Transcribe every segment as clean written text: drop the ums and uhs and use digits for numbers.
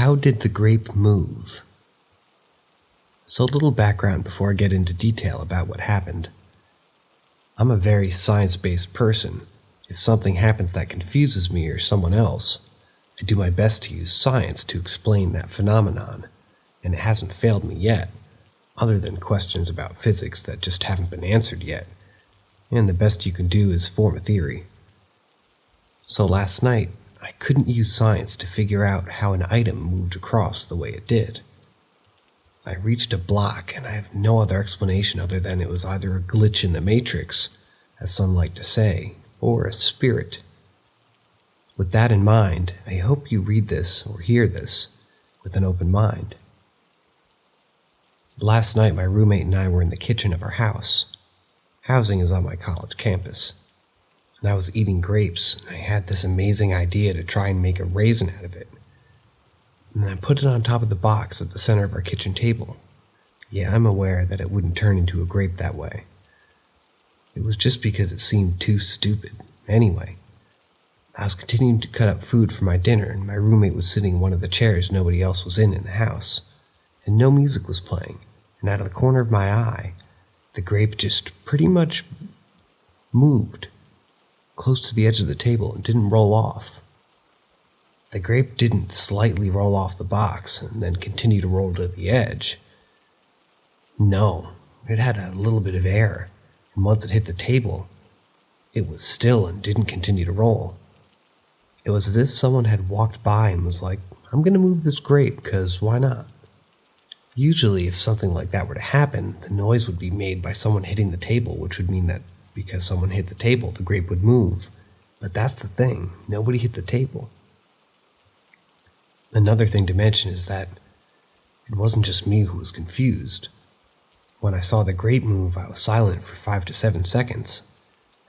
how did the grape move? So a little background before I get into detail about what happened. I'm a very science-based person. If something happens that confuses me or someone else, I do my best to use science to explain that phenomenon, and it hasn't failed me yet, other than questions about physics that just haven't been answered yet, and the best you can do is form a theory. So last night, I couldn't use science to figure out how an item moved across the way it did. I reached a block, and I have no other explanation other than it was either a glitch in the matrix, as some like to say, or a spirit. With that in mind, I hope you read this or hear this with an open mind. Last night, my roommate and I were in the kitchen of our house. Housing is on my college campus. And I was eating grapes, and I had this amazing idea to try and make a raisin out of it. And I put it on top of the box at the center of our kitchen table. Yeah, I'm aware that it wouldn't turn into a grape that way. It was just because it seemed too stupid. Anyway, I was continuing to cut up food for my dinner, and my roommate was sitting in one of the chairs nobody else was in the house, and no music was playing, and out of the corner of my eye, the grape just pretty much moved close to the edge of the table and didn't roll off. The grape didn't slightly roll off the box and then continue to roll to the edge. No, it had a little bit of air, and once it hit the table, it was still and didn't continue to roll. It was as if someone had walked by and was like, I'm going to move this grape, because why not? Usually, if something like that were to happen, the noise would be made by someone hitting the table, which would mean that because someone hit the table, the grape would move. But that's the thing, nobody hit the table. Another thing to mention is that it wasn't just me who was confused. When I saw the grape move, I was silent for 5 to 7 seconds,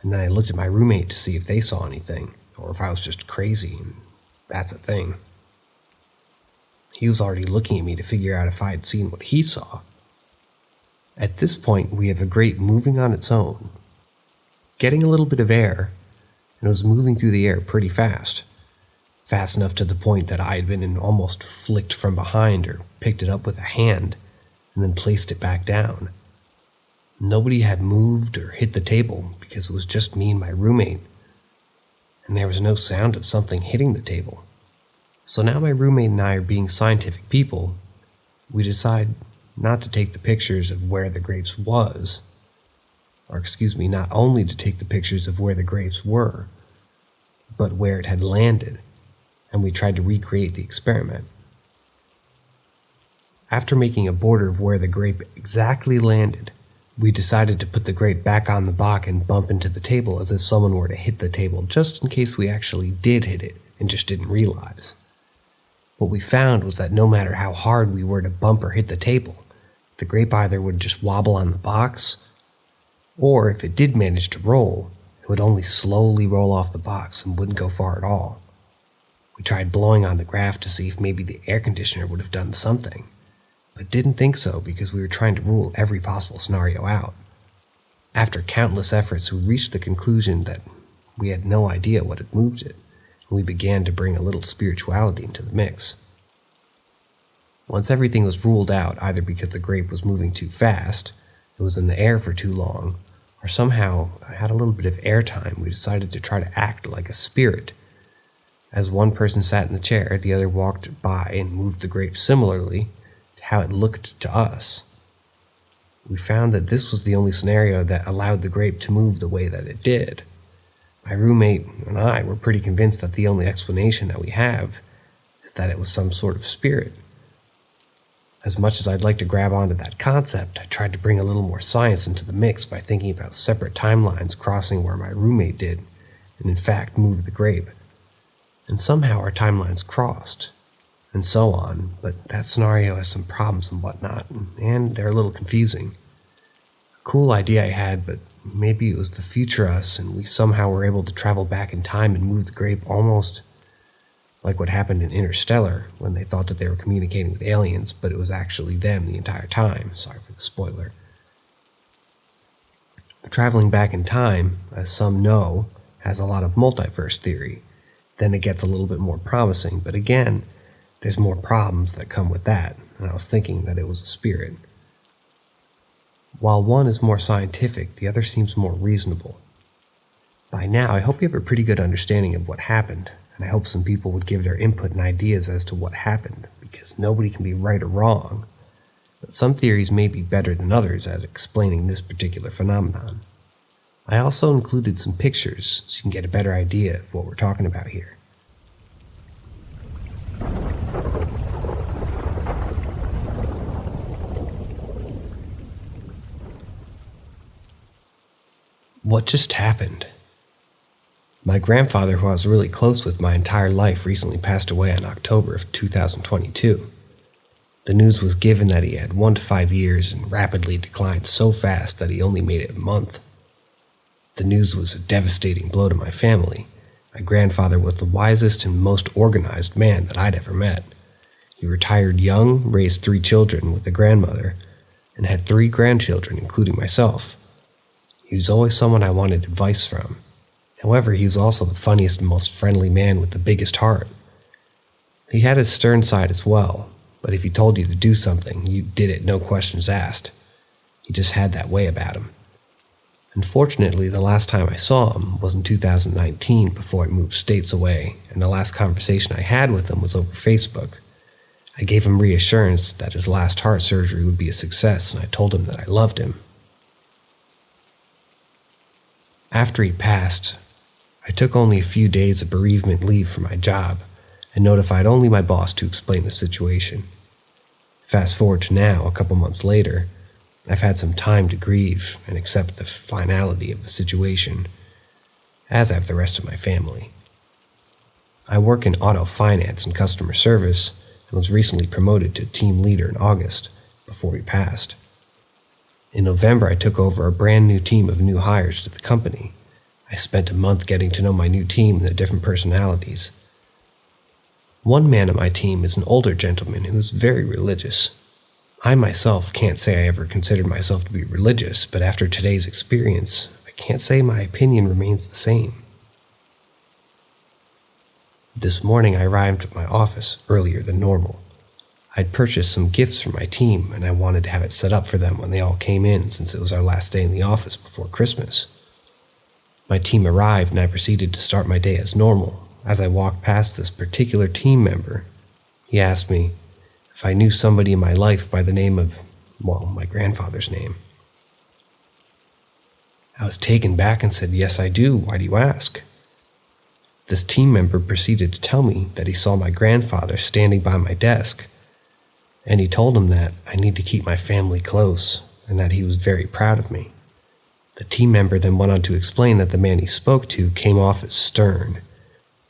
and then I looked at my roommate to see if they saw anything, or if I was just crazy, and that's a thing. He was already looking at me to figure out if I had seen what he saw. At this point, we have a grape moving on its own, getting a little bit of air, and it was moving through the air pretty fast. Fast enough to the point that I had been almost flicked from behind or picked it up with a hand and then placed it back down. Nobody had moved or hit the table because it was just me and my roommate, and there was no sound of something hitting the table. So now my roommate and I are being scientific people. We decide not to take the pictures of where the grapes was, not only to take the pictures of where the grapes were, but where it had landed, and we tried to recreate the experiment. After making a border of where the grape exactly landed, we decided to put the grape back on the box and bump into the table as if someone were to hit the table, just in case we actually did hit it and just didn't realize. What we found was that no matter how hard we were to bump or hit the table, the grape either would just wobble on the box, or if it did manage to roll, it would only slowly roll off the box and wouldn't go far at all. We tried blowing on the graph to see if maybe the air conditioner would have done something, but didn't think so because we were trying to rule every possible scenario out. After countless efforts, we reached the conclusion that we had no idea what had moved it, and we began to bring a little spirituality into the mix. Once everything was ruled out, either because the grape was moving too fast, it was in the air for too long, or somehow had a little bit of airtime, we decided to try to act like a spirit. As one person sat in the chair, the other walked by and moved the grape similarly to how it looked to us. We found that this was the only scenario that allowed the grape to move the way that it did. My roommate and I were pretty convinced that the only explanation that we have is that it was some sort of spirit. As much as I'd like to grab onto that concept, I tried to bring a little more science into the mix by thinking about separate timelines crossing where my roommate did, and in fact moved the grape. And somehow our timelines crossed, and so on, but that scenario has some problems and whatnot, and they're a little confusing. A cool idea I had, but maybe it was the future us, and we somehow were able to travel back in time and move the grape almost like what happened in Interstellar when they thought that they were communicating with aliens, but it was actually them the entire time. Sorry for the spoiler. Traveling back in time, as some know, has a lot of multiverse theory. Then it gets a little bit more promising, but again, there's more problems that come with that, and I was thinking that it was a spirit. While one is more scientific, the other seems more reasonable. By now, I hope you have a pretty good understanding of what happened, and I hope some people would give their input and ideas as to what happened, because nobody can be right or wrong. But some theories may be better than others at explaining this particular phenomenon. I also included some pictures so you can get a better idea of what we're talking about here. What just happened? My grandfather, who I was really close with my entire life, recently passed away in October of 2022. The news was given that he had 1 to 5 years and rapidly declined so fast that he only made it a month. The news was a devastating blow to my family. My grandfather was the wisest and most organized man that I'd ever met. He retired young, raised 3 children with a grandmother, and had 3 grandchildren, including myself. He was always someone I wanted advice from. However, he was also the funniest and most friendly man with the biggest heart. He had his stern side as well, but if he told you to do something, you did it, no questions asked. He just had that way about him. Unfortunately, the last time I saw him was in 2019 before I moved states away, and the last conversation I had with him was over Facebook. I gave him reassurance that his last heart surgery would be a success, and I told him that I loved him. After he passed, I took only a few days of bereavement leave from my job and notified only my boss to explain the situation. Fast forward to now, a couple months later, I've had some time to grieve and accept the finality of the situation, as have the rest of my family. I work in auto finance and customer service and was recently promoted to team leader in August, before he passed. In November, I took over a brand new team of new hires to the company. I spent a month getting to know my new team and the different personalities. One man on my team is an older gentleman who is very religious. I myself can't say I ever considered myself to be religious, but after today's experience, I can't say my opinion remains the same. This morning, I arrived at my office earlier than normal. I'd purchased some gifts for my team, and I wanted to have it set up for them when they all came in, since it was our last day in the office before Christmas. My team arrived, and I proceeded to start my day as normal. As I walked past this particular team member, he asked me if I knew somebody in my life by the name of, my grandfather's name. I was taken back and said, "Yes, I do. Why do you ask?" This team member proceeded to tell me that he saw my grandfather standing by my desk, and he told him that I need to keep my family close and that he was very proud of me. The team member then went on to explain that the man he spoke to came off as stern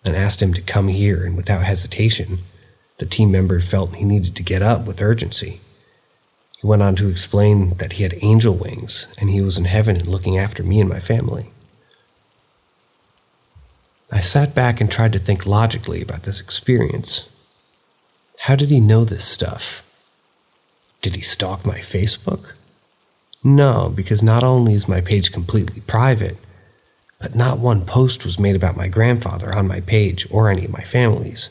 and asked him to come here, and without hesitation, the team member felt he needed to get up with urgency. He went on to explain that he had angel wings and he was in heaven and looking after me and my family. I sat back and tried to think logically about this experience. How did he know this stuff? Did he stalk my Facebook? No, because not only is my page completely private, but not one post was made about my grandfather on my page or any of my family's.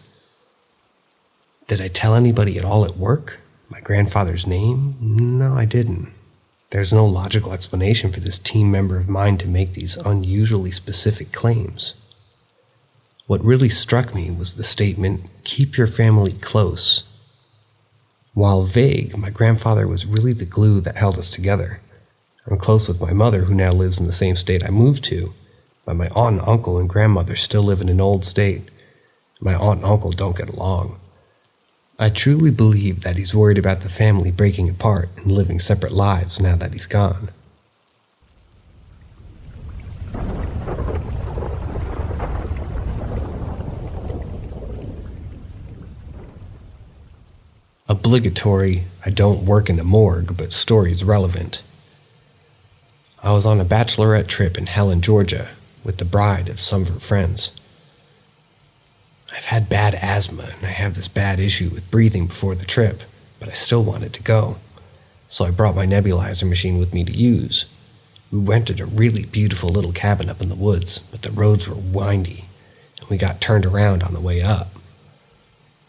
Did I tell anybody at all at work? My grandfather's name? No, I didn't. There's no logical explanation for this team member of mine to make these unusually specific claims. What really struck me was the statement, "Keep your family close." While vague, my grandfather was really the glue that held us together. I'm close with my mother, who now lives in the same state I moved to, but my aunt and uncle and grandmother still live in an old state. My aunt and uncle don't get along. I truly believe that he's worried about the family breaking apart and living separate lives now that he's gone. Obligatory, I don't work in the morgue, but story is relevant. I was on a bachelorette trip in Helen, Georgia, with the bride of some of her friends. I've had bad asthma, and I have this bad issue with breathing before the trip, but I still wanted to go, so I brought my nebulizer machine with me to use. We rented a really beautiful little cabin up in the woods, but the roads were windy, and we got turned around on the way up.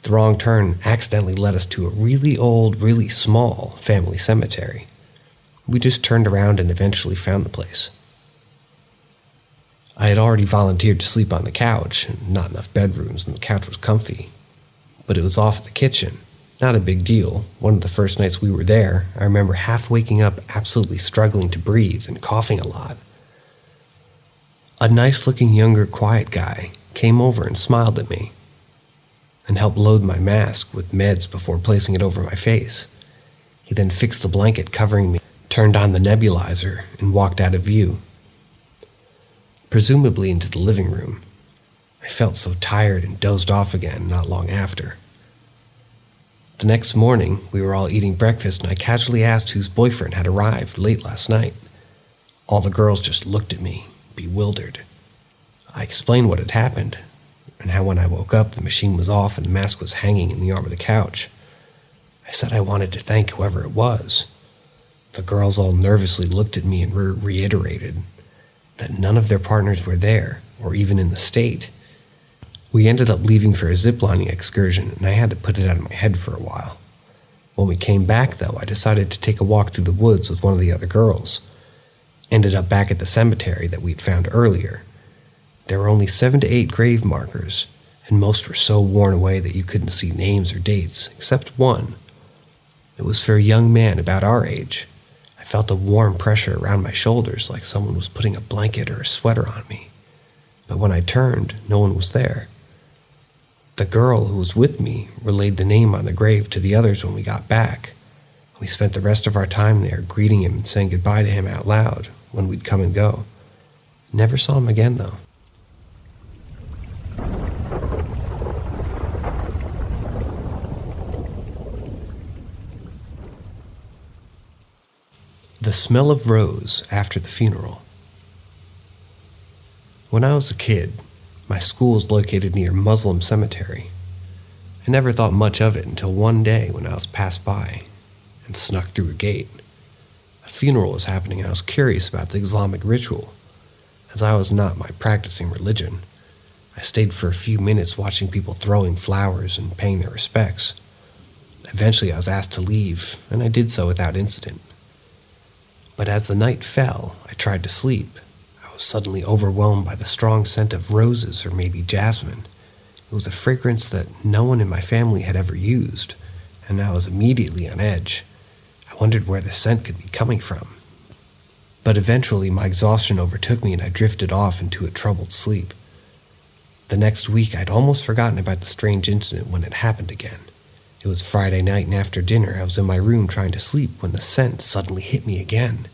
The wrong turn accidentally led us to a really old, really small family cemetery. We just turned around and eventually found the place. I had already volunteered to sleep on the couch, and not enough bedrooms, and the couch was comfy. But it was off at the kitchen. Not a big deal. One of the first nights we were there, I remember half waking up absolutely struggling to breathe and coughing a lot. A nice-looking younger quiet guy came over and smiled at me and helped load my mask with meds before placing it over my face. He then fixed the blanket covering me, turned on the nebulizer, and walked out of view, presumably into the living room. I felt so tired and dozed off again not long after. The next morning, we were all eating breakfast and I casually asked whose boyfriend had arrived late last night. All the girls just looked at me, bewildered. I explained what had happened, and how when I woke up the machine was off and the mask was hanging in the arm of the couch. I said I wanted to thank whoever it was. The girls all nervously looked at me and reiterated that none of their partners were there, or even in the state. We ended up leaving for a ziplining excursion, and I had to put it out of my head for a while. When we came back, though, I decided to take a walk through the woods with one of the other girls. Ended up back at the cemetery that we'd found earlier. There were only 7 to 8 grave markers, and most were so worn away that you couldn't see names or dates, except one. It was for a young man about our age. I felt a warm pressure around my shoulders like someone was putting a blanket or a sweater on me. But when I turned, no one was there. The girl who was with me relayed the name on the grave to the others when we got back. We spent the rest of our time there greeting him and saying goodbye to him out loud when we'd come and go. Never saw him again, though. The smell of rose after the funeral. When I was a kid, my school was located near a Muslim cemetery. I never thought much of it until one day when I was passed by and snuck through a gate. A funeral was happening and I was curious about the Islamic ritual. As I was not my practicing religion, I stayed for a few minutes watching people throwing flowers and paying their respects. Eventually I was asked to leave, and I did so without incident. But as the night fell, I tried to sleep. I was suddenly overwhelmed by the strong scent of roses or maybe jasmine. It was a fragrance that no one in my family had ever used, and I was immediately on edge. I wondered where the scent could be coming from. But eventually my exhaustion overtook me and I drifted off into a troubled sleep. The next week I'd almost forgotten about the strange incident when it happened again. It was Friday night, and after dinner I was in my room trying to sleep when the scent suddenly hit me again.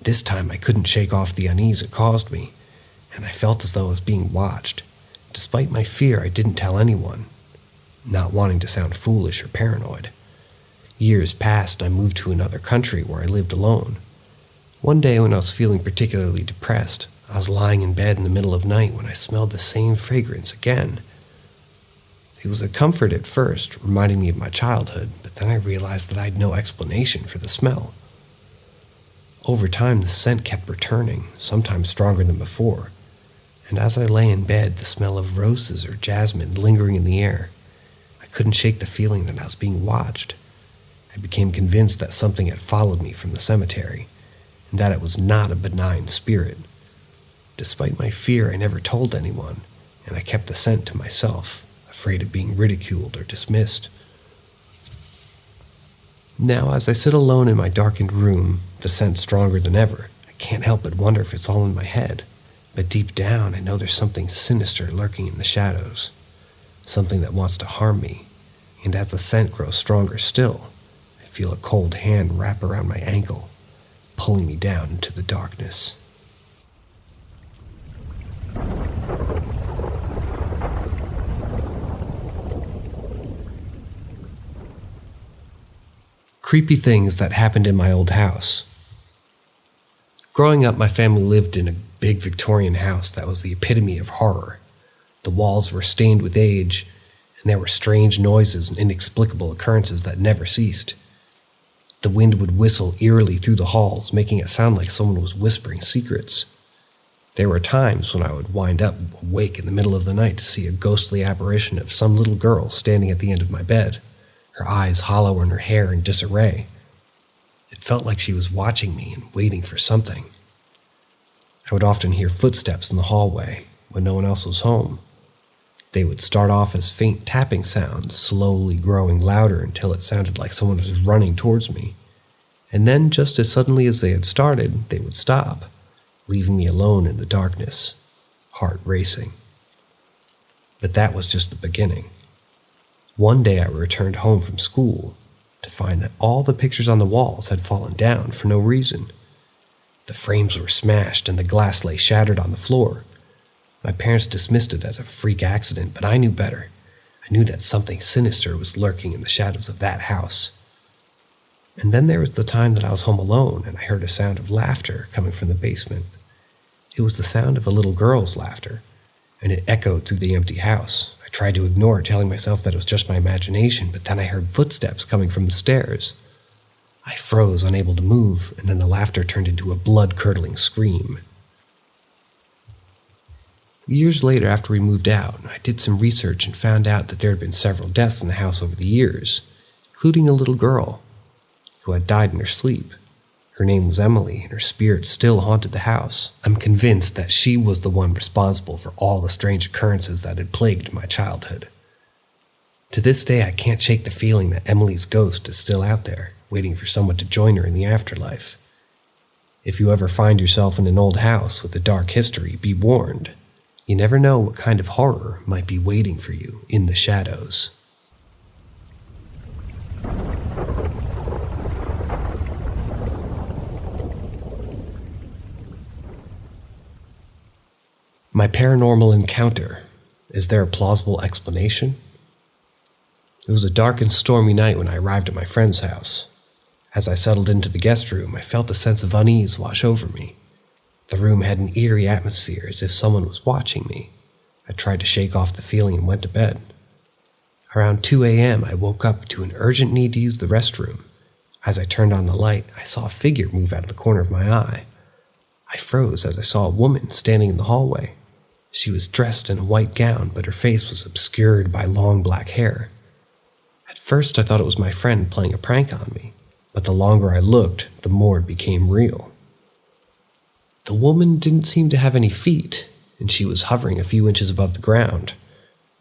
This time I couldn't shake off the unease it caused me, and I felt as though I was being watched. Despite my fear, I didn't tell anyone, not wanting to sound foolish or paranoid. Years passed and I moved to another country where I lived alone. One day when I was feeling particularly depressed, I was lying in bed in the middle of the night when I smelled the same fragrance again. It was a comfort at first, reminding me of my childhood, but then I realized that I had no explanation for the smell. Over time, the scent kept returning, sometimes stronger than before, and as I lay in bed, the smell of roses or jasmine lingering in the air, I couldn't shake the feeling that I was being watched. I became convinced that something had followed me from the cemetery, and that it was not a benign spirit. Despite my fear, I never told anyone, and I kept the scent to myself, afraid of being ridiculed or dismissed. Now, as I sit alone in my darkened room, the scent stronger than ever, I can't help but wonder if it's all in my head. But deep down, I know there's something sinister lurking in the shadows, something that wants to harm me. And as the scent grows stronger still, I feel a cold hand wrap around my ankle, pulling me down into the darkness. Creepy things that happened in my old house. Growing up, my family lived in a big Victorian house that was the epitome of horror. The walls were stained with age, and there were strange noises and inexplicable occurrences that never ceased. The wind would whistle eerily through the halls, making it sound like someone was whispering secrets. There were times when I would wind up awake in the middle of the night to see a ghostly apparition of some little girl standing at the end of my bed, her eyes hollow and her hair in disarray. It felt like she was watching me and waiting for something. I would often hear footsteps in the hallway when no one else was home. They would start off as faint tapping sounds, slowly growing louder until it sounded like someone was running towards me. And then, just as suddenly as they had started, they would stop, leaving me alone in the darkness, heart racing. But that was just the beginning. One day I returned home from school to find that all the pictures on the walls had fallen down for no reason. The frames were smashed and the glass lay shattered on the floor. My parents dismissed it as a freak accident, but I knew better. I knew that something sinister was lurking in the shadows of that house. And then there was the time that I was home alone and I heard a sound of laughter coming from the basement. It was the sound of a little girl's laughter, and it echoed through the empty house. I tried to ignore it, telling myself that it was just my imagination, but then I heard footsteps coming from the stairs. I froze, unable to move, and then the laughter turned into a blood-curdling scream. Years later, after we moved out, I did some research and found out that there had been several deaths in the house over the years, including a little girl who had died in her sleep. Her name was Emily, and her spirit still haunted the house. I'm convinced that she was the one responsible for all the strange occurrences that had plagued my childhood. To this day, I can't shake the feeling that Emily's ghost is still out there, waiting for someone to join her in the afterlife. If you ever find yourself in an old house with a dark history, be warned. You never know what kind of horror might be waiting for you in the shadows. My paranormal encounter. Is there a plausible explanation? It was a dark and stormy night when I arrived at my friend's house. As I settled into the guest room, I felt a sense of unease wash over me. The room had an eerie atmosphere, as if someone was watching me. I tried to shake off the feeling and went to bed. Around 2 a.m., I woke up to an urgent need to use the restroom. As I turned on the light, I saw a figure move out of the corner of my eye. I froze as I saw a woman standing in the hallway. She was dressed in a white gown, but her face was obscured by long black hair. At first, I thought it was my friend playing a prank on me, but the longer I looked, the more it became real. The woman didn't seem to have any feet, and she was hovering a few inches above the ground.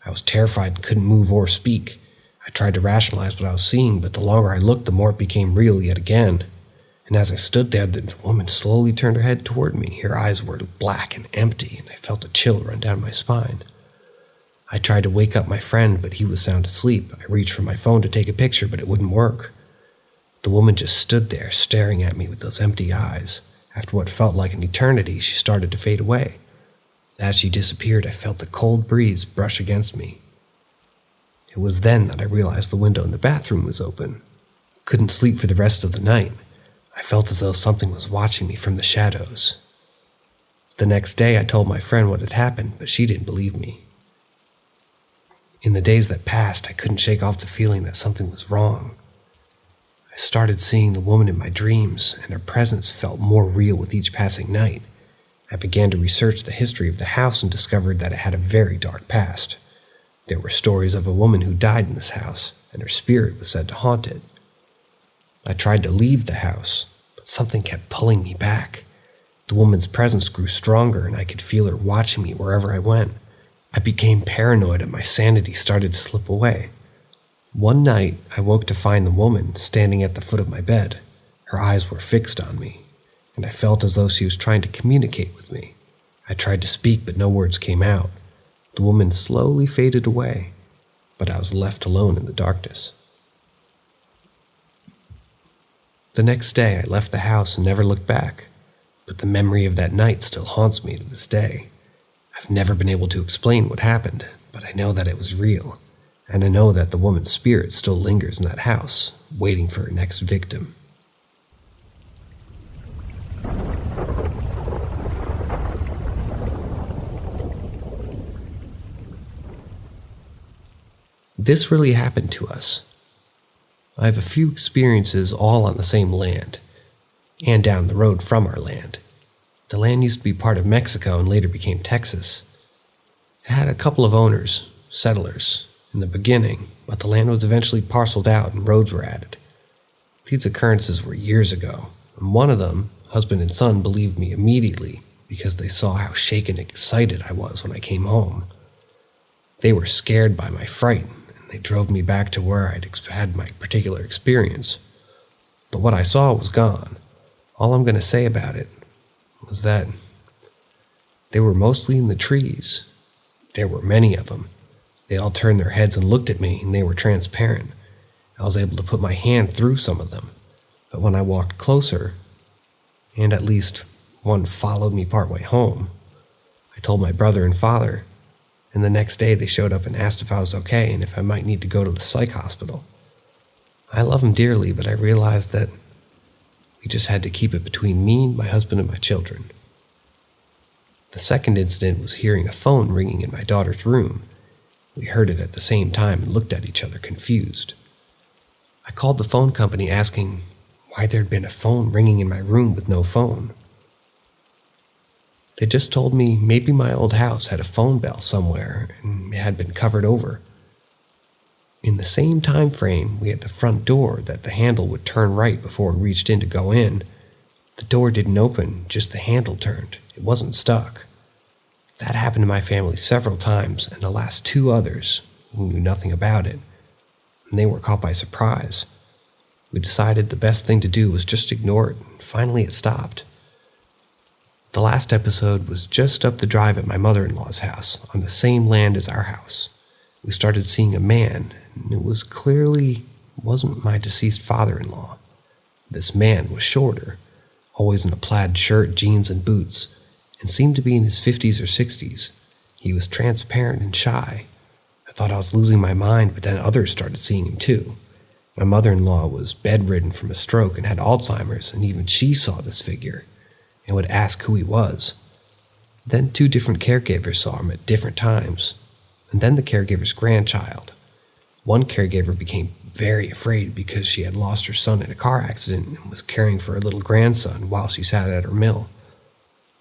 I was terrified and couldn't move or speak. I tried to rationalize what I was seeing, but the longer I looked, the more it became real yet again. And as I stood there, the woman slowly turned her head toward me. Her eyes were black and empty, and I felt a chill run down my spine. I tried to wake up my friend, but he was sound asleep. I reached for my phone to take a picture, but it wouldn't work. The woman just stood there, staring at me with those empty eyes. After what felt like an eternity, she started to fade away. As she disappeared, I felt the cold breeze brush against me. It was then that I realized the window in the bathroom was open. Couldn't sleep for the rest of the night. I felt as though something was watching me from the shadows. The next day, I told my friend what had happened, but she didn't believe me. In the days that passed, I couldn't shake off the feeling that something was wrong. I started seeing the woman in my dreams, and her presence felt more real with each passing night. I began to research the history of the house and discovered that it had a very dark past. There were stories of a woman who died in this house, and her spirit was said to haunt it. I tried to leave the house, but something kept pulling me back. The woman's presence grew stronger, and I could feel her watching me wherever I went. I became paranoid, and my sanity started to slip away. One night, I woke to find the woman standing at the foot of my bed. Her eyes were fixed on me, and I felt as though she was trying to communicate with me. I tried to speak, but no words came out. The woman slowly faded away, but I was left alone in the darkness. The next day, I left the house and never looked back, but the memory of that night still haunts me to this day. I've never been able to explain what happened, but I know that it was real. And I know that the woman's spirit still lingers in that house, waiting for her next victim. This really happened to us. I have a few experiences all on the same land, and down the road from our land. The land used to be part of Mexico and later became Texas. It had a couple of owners, settlers, in the beginning, but the land was eventually parceled out and roads were added. These occurrences were years ago, and one of them, husband and son, believed me immediately because they saw how shaken and excited I was when I came home. They were scared by my fright, and they drove me back to where I'd had my particular experience. But what I saw was gone. All I'm going to say about it was that they were mostly in the trees. There were many of them. They all turned their heads and looked at me, and they were transparent. I was able to put my hand through some of them, but when I walked closer, and at least one followed me partway home, I told my brother and father, and the next day they showed up and asked if I was okay and if I might need to go to the psych hospital. I love them dearly, but I realized that we just had to keep it between me, my husband, and my children. The second incident was hearing a phone ringing in my daughter's room. We heard it at the same time and looked at each other confused. I called the phone company asking why there'd been a phone ringing in my room with no phone. They just told me maybe my old house had a phone bell somewhere and it had been covered over. In the same time frame, we had the front door that the handle would turn right before it reached in to go in. The door didn't open, just the handle turned. It wasn't stuck. That happened to my family several times, and the last two others, who knew nothing about it, and they were caught by surprise. We decided the best thing to do was just ignore it, and finally it stopped. The last episode was just up the drive at my mother-in-law's house, on the same land as our house. We started seeing a man, and it was clearly wasn't my deceased father-in-law. This man was shorter, always in a plaid shirt, jeans, and boots, and seemed to be in his 50s or 60s. He was transparent and shy. I thought I was losing my mind, but then others started seeing him too. My mother-in-law was bedridden from a stroke and had Alzheimer's, and even she saw this figure and would ask who he was. Then 2 different caregivers saw him at different times, and then the caregiver's grandchild. One caregiver became very afraid because she had lost her son in a car accident and was caring for her little grandson while she sat at her mill.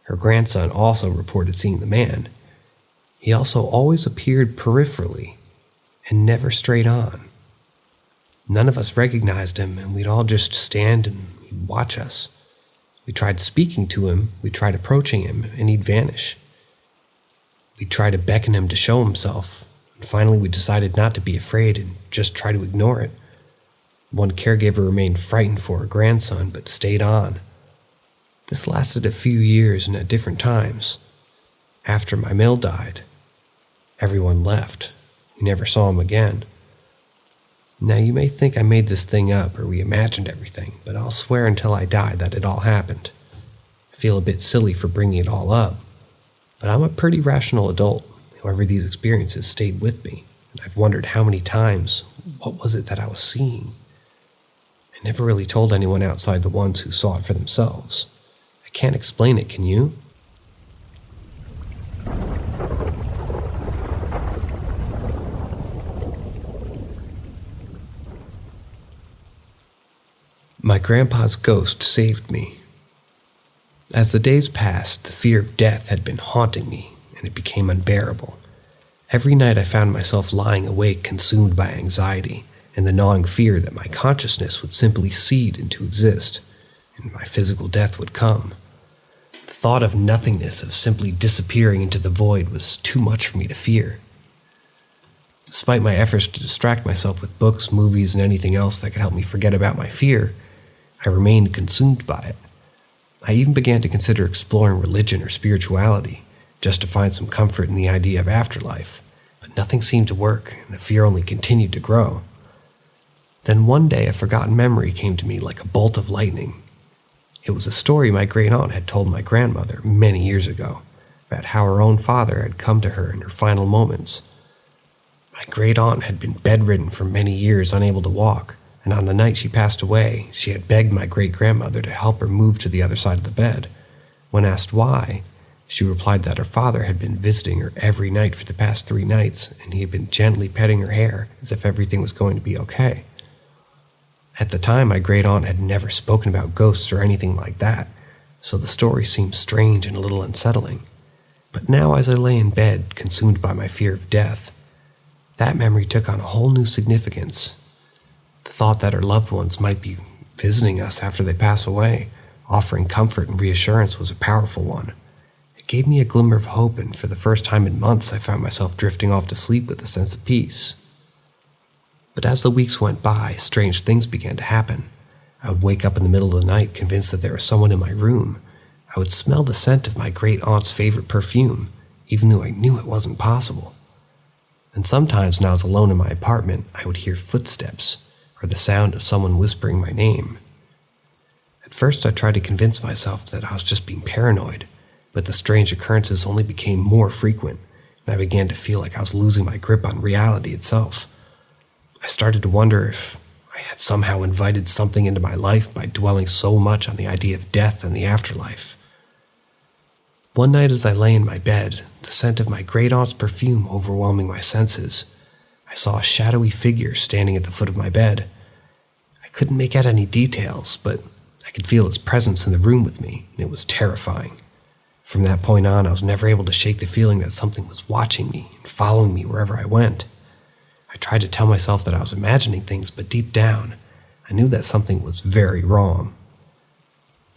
Her grandson also reported seeing the man. He also always appeared peripherally and never straight on. None of us recognized him, and we'd all just stand and he'd watch us. We tried speaking to him, we tried approaching him, and he'd vanish. We tried to beckon him to show himself, and finally we decided not to be afraid and just try to ignore it. One caregiver remained frightened for her grandson, but stayed on. This lasted a few years and at different times. After my mill died, everyone left. We never saw him again. Now you may think I made this thing up or we imagined everything, but I'll swear until I die that it all happened. I feel a bit silly for bringing it all up, but I'm a pretty rational adult. However, these experiences stayed with me, and I've wondered how many times, what was it that I was seeing? I never really told anyone outside the ones who saw it for themselves. I can't explain it, can you? My grandpa's ghost saved me. As the days passed, the fear of death had been haunting me, and it became unbearable. Every night I found myself lying awake, consumed by anxiety and the gnawing fear that my consciousness would simply cede into exist, and my physical death would come. The thought of nothingness, of simply disappearing into the void, was too much for me to fear. Despite my efforts to distract myself with books, movies, and anything else that could help me forget about my fear, I remained consumed by it. I even began to consider exploring religion or spirituality, just to find some comfort in the idea of afterlife, but nothing seemed to work, and the fear only continued to grow. Then one day a forgotten memory came to me like a bolt of lightning. It was a story my great-aunt had told my grandmother many years ago, about how her own father had come to her in her final moments. My great-aunt had been bedridden for many years, unable to walk, and on the night she passed away, she had begged my great-grandmother to help her move to the other side of the bed. When asked why, she replied that her father had been visiting her every night for the past 3 nights, and he had been gently petting her hair as if everything was going to be okay. At the time, my great-aunt had never spoken about ghosts or anything like that, so the story seemed strange and a little unsettling. But now, as I lay in bed, consumed by my fear of death, that memory took on a whole new significance. The thought that our loved ones might be visiting us after they pass away, offering comfort and reassurance, was a powerful one. It gave me a glimmer of hope, and for the first time in months, I found myself drifting off to sleep with a sense of peace. But as the weeks went by, strange things began to happen. I would wake up in the middle of the night, convinced that there was someone in my room. I would smell the scent of my great-aunt's favorite perfume, even though I knew it wasn't possible. And sometimes, when I was alone in my apartment, I would hear footsteps, or the sound of someone whispering my name. At first, I tried to convince myself that I was just being paranoid, but the strange occurrences only became more frequent, and I began to feel like I was losing my grip on reality itself. I started to wonder if I had somehow invited something into my life by dwelling so much on the idea of death and the afterlife. One night as I lay in my bed, the scent of my great-aunt's perfume overwhelming my senses, I saw a shadowy figure standing at the foot of my bed. I couldn't make out any details, but I could feel its presence in the room with me, and it was terrifying. From that point on, I was never able to shake the feeling that something was watching me and following me wherever I went. I tried to tell myself that I was imagining things, but deep down, I knew that something was very wrong.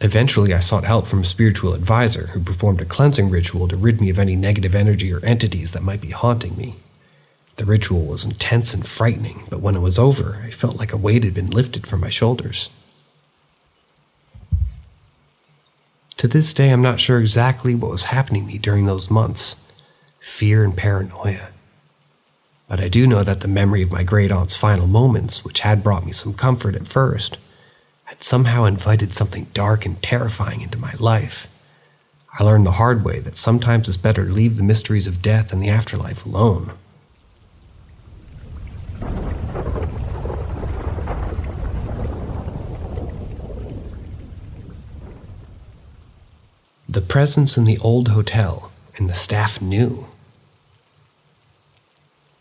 Eventually, I sought help from a spiritual advisor who performed a cleansing ritual to rid me of any negative energy or entities that might be haunting me. The ritual was intense and frightening, but when it was over, I felt like a weight had been lifted from my shoulders. To this day, I'm not sure exactly what was happening to me during those months. Fear and paranoia. But I do know that the memory of my great-aunt's final moments, which had brought me some comfort at first, had somehow invited something dark and terrifying into my life. I learned the hard way that sometimes it's better to leave the mysteries of death and the afterlife alone. The presence in the old hotel, and the staff knew.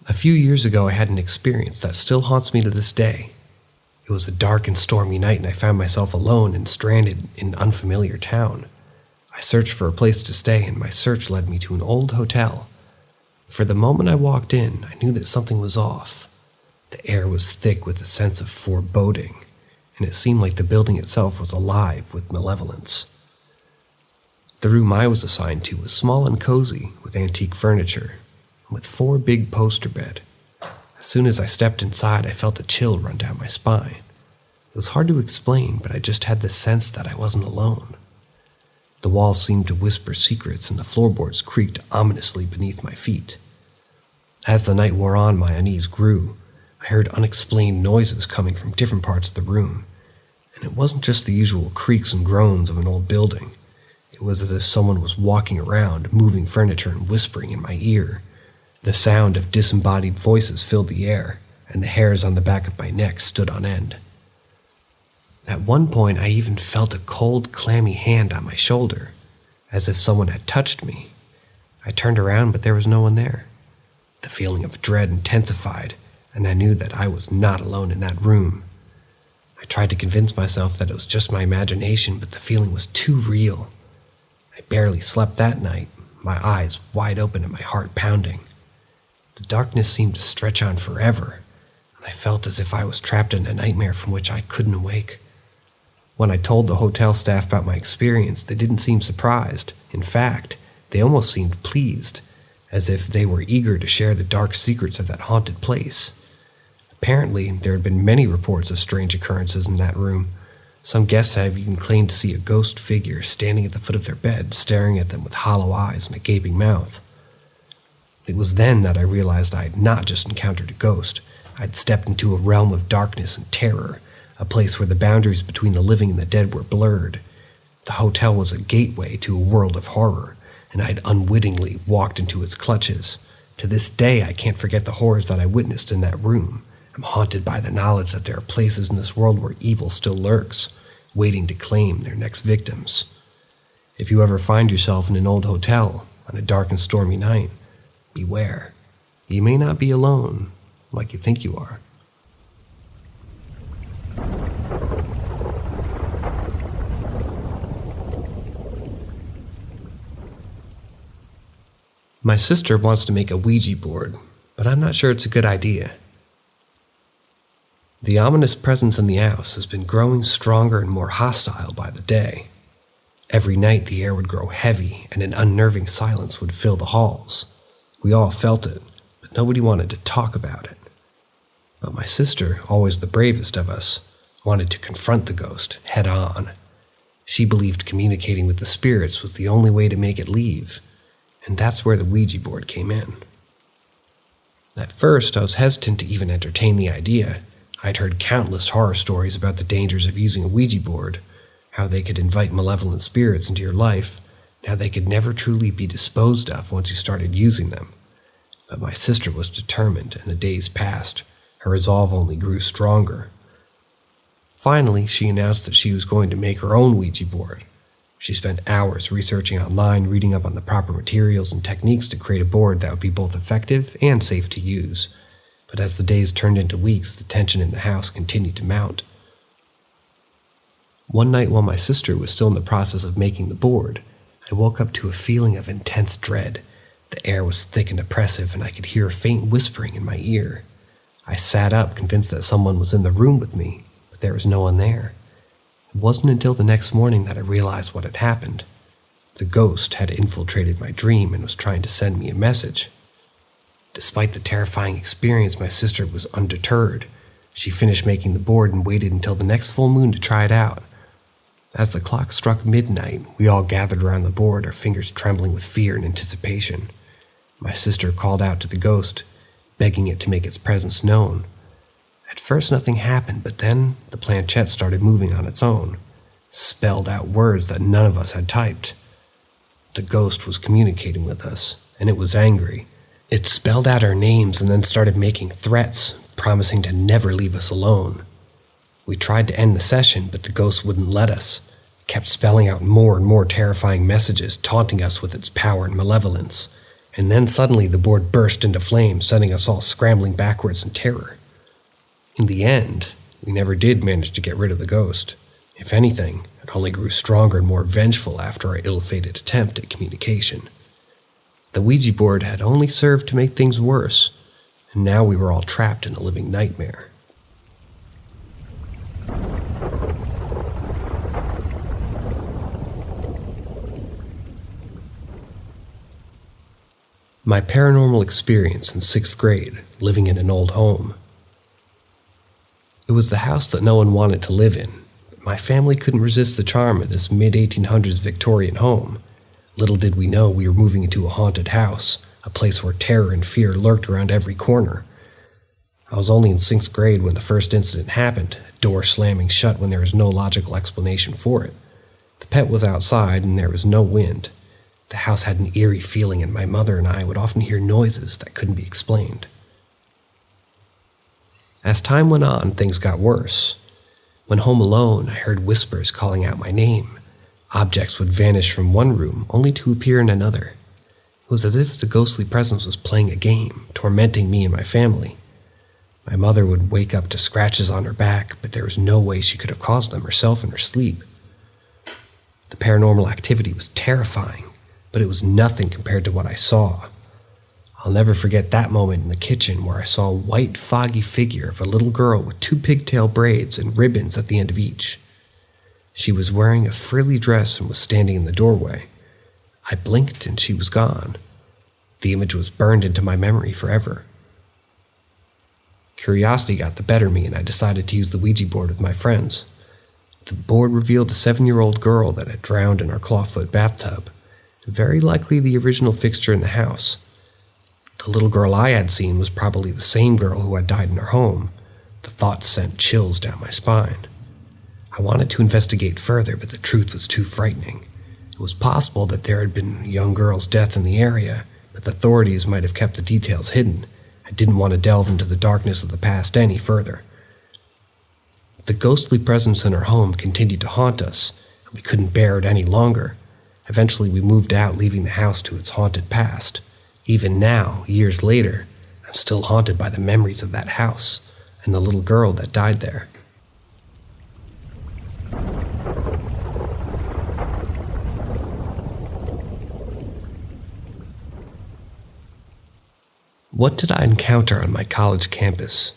A few years ago, I had an experience that still haunts me to this day. It was a dark and stormy night, and I found myself alone and stranded in an unfamiliar town. I searched for a place to stay, and my search led me to an old hotel. For the moment I walked in, I knew that something was off. The air was thick with a sense of foreboding, and it seemed like the building itself was alive with malevolence. The room I was assigned to was small and cozy, with antique furniture, and with 4 big poster beds. As soon as I stepped inside, I felt a chill run down my spine. It was hard to explain, but I just had the sense that I wasn't alone. The walls seemed to whisper secrets, and the floorboards creaked ominously beneath my feet. As the night wore on, my unease grew. I heard unexplained noises coming from different parts of the room, and it wasn't just the usual creaks and groans of an old building. It was as if someone was walking around, moving furniture and whispering in my ear. The sound of disembodied voices filled the air, and the hairs on the back of my neck stood on end. At one point, I even felt a cold, clammy hand on my shoulder, as if someone had touched me. I turned around, but there was no one there. The feeling of dread intensified, and I knew that I was not alone in that room. I tried to convince myself that it was just my imagination, but the feeling was too real. I barely slept that night, my eyes wide open and my heart pounding. The darkness seemed to stretch on forever, and I felt as if I was trapped in a nightmare from which I couldn't awake. When I told the hotel staff about my experience, they didn't seem surprised. In fact, they almost seemed pleased, as if they were eager to share the dark secrets of that haunted place. Apparently, there had been many reports of strange occurrences in that room. Some guests have even claimed to see a ghost figure standing at the foot of their bed, staring at them with hollow eyes and a gaping mouth. It was then that I realized I had not just encountered a ghost. I had stepped into a realm of darkness and terror, a place where the boundaries between the living and the dead were blurred. The hotel was a gateway to a world of horror, and I had unwittingly walked into its clutches. To this day, I can't forget the horrors that I witnessed in that room. I'm haunted by the knowledge that there are places in this world where evil still lurks, waiting to claim their next victims. If you ever find yourself in an old hotel on a dark and stormy night, beware. You may not be alone like you think you are. My sister wants to make a Ouija board, but I'm not sure it's a good idea. The ominous presence in the house has been growing stronger and more hostile by the day. Every night the air would grow heavy and an unnerving silence would fill the halls. We all felt it, but nobody wanted to talk about it. But my sister, always the bravest of us, wanted to confront the ghost head on. She believed communicating with the spirits was the only way to make it leave, and that's where the Ouija board came in. At first, I was hesitant to even entertain the idea. I'd heard countless horror stories about the dangers of using a Ouija board, how they could invite malevolent spirits into your life, and how they could never truly be disposed of once you started using them. But my sister was determined, and the days passed. Her resolve only grew stronger. Finally, she announced that she was going to make her own Ouija board. She spent hours researching online, reading up on the proper materials and techniques to create a board that would be both effective and safe to use. But as the days turned into weeks, the tension in the house continued to mount. One night while my sister was still in the process of making the board, I woke up to a feeling of intense dread. The air was thick and oppressive, and I could hear a faint whispering in my ear. I sat up, convinced that someone was in the room with me, but there was no one there. It wasn't until the next morning that I realized what had happened. The ghost had infiltrated my dream and was trying to send me a message. Despite the terrifying experience, my sister was undeterred. She finished making the board and waited until the next full moon to try it out. As the clock struck midnight, we all gathered around the board, our fingers trembling with fear and anticipation. My sister called out to the ghost, begging it to make its presence known. At first nothing happened, but then the planchette started moving on its own, spelled out words that none of us had typed. The ghost was communicating with us, and it was angry. It spelled out our names and then started making threats, promising to never leave us alone. We tried to end the session, but the ghost wouldn't let us. It kept spelling out more and more terrifying messages, taunting us with its power and malevolence. And then suddenly the board burst into flames, sending us all scrambling backwards in terror. In the end, we never did manage to get rid of the ghost. If anything, it only grew stronger and more vengeful after our ill-fated attempt at communication. The Ouija board had only served to make things worse, and now we were all trapped in a living nightmare. My paranormal experience in 6th grade, living in an old home. It was the house that no one wanted to live in, but my family couldn't resist the charm of this mid-1800s Victorian home. Little did we know we were moving into a haunted house, a place where terror and fear lurked around every corner. I was only in 6th grade when the first incident happened, a door slamming shut when there was no logical explanation for it. The pet was outside and there was no wind. The house had an eerie feeling, and my mother and I would often hear noises that couldn't be explained. As time went on, things got worse. When home alone, I heard whispers calling out my name. Objects would vanish from one room, only to appear in another. It was as if the ghostly presence was playing a game, tormenting me and my family. My mother would wake up to scratches on her back, but there was no way she could have caused them herself in her sleep. The paranormal activity was terrifying, but it was nothing compared to what I saw. I'll never forget that moment in the kitchen where I saw a white, foggy figure of a little girl with 2 pigtail braids and ribbons at the end of each. She was wearing a frilly dress and was standing in the doorway. I blinked and she was gone. The image was burned into my memory forever. Curiosity got the better of me, and I decided to use the Ouija board with my friends. The board revealed a 7-year-old girl that had drowned in our clawfoot bathtub, very likely the original fixture in the house. The little girl I had seen was probably the same girl who had died in our home. The thought sent chills down my spine. I wanted to investigate further, but the truth was too frightening. It was possible that there had been a young girl's death in the area, but the authorities might have kept the details hidden. I didn't want to delve into the darkness of the past any further. The ghostly presence in our home continued to haunt us, and we couldn't bear it any longer. Eventually, we moved out, leaving the house to its haunted past. Even now, years later, I'm still haunted by the memories of that house and the little girl that died there. What did I encounter on my college campus?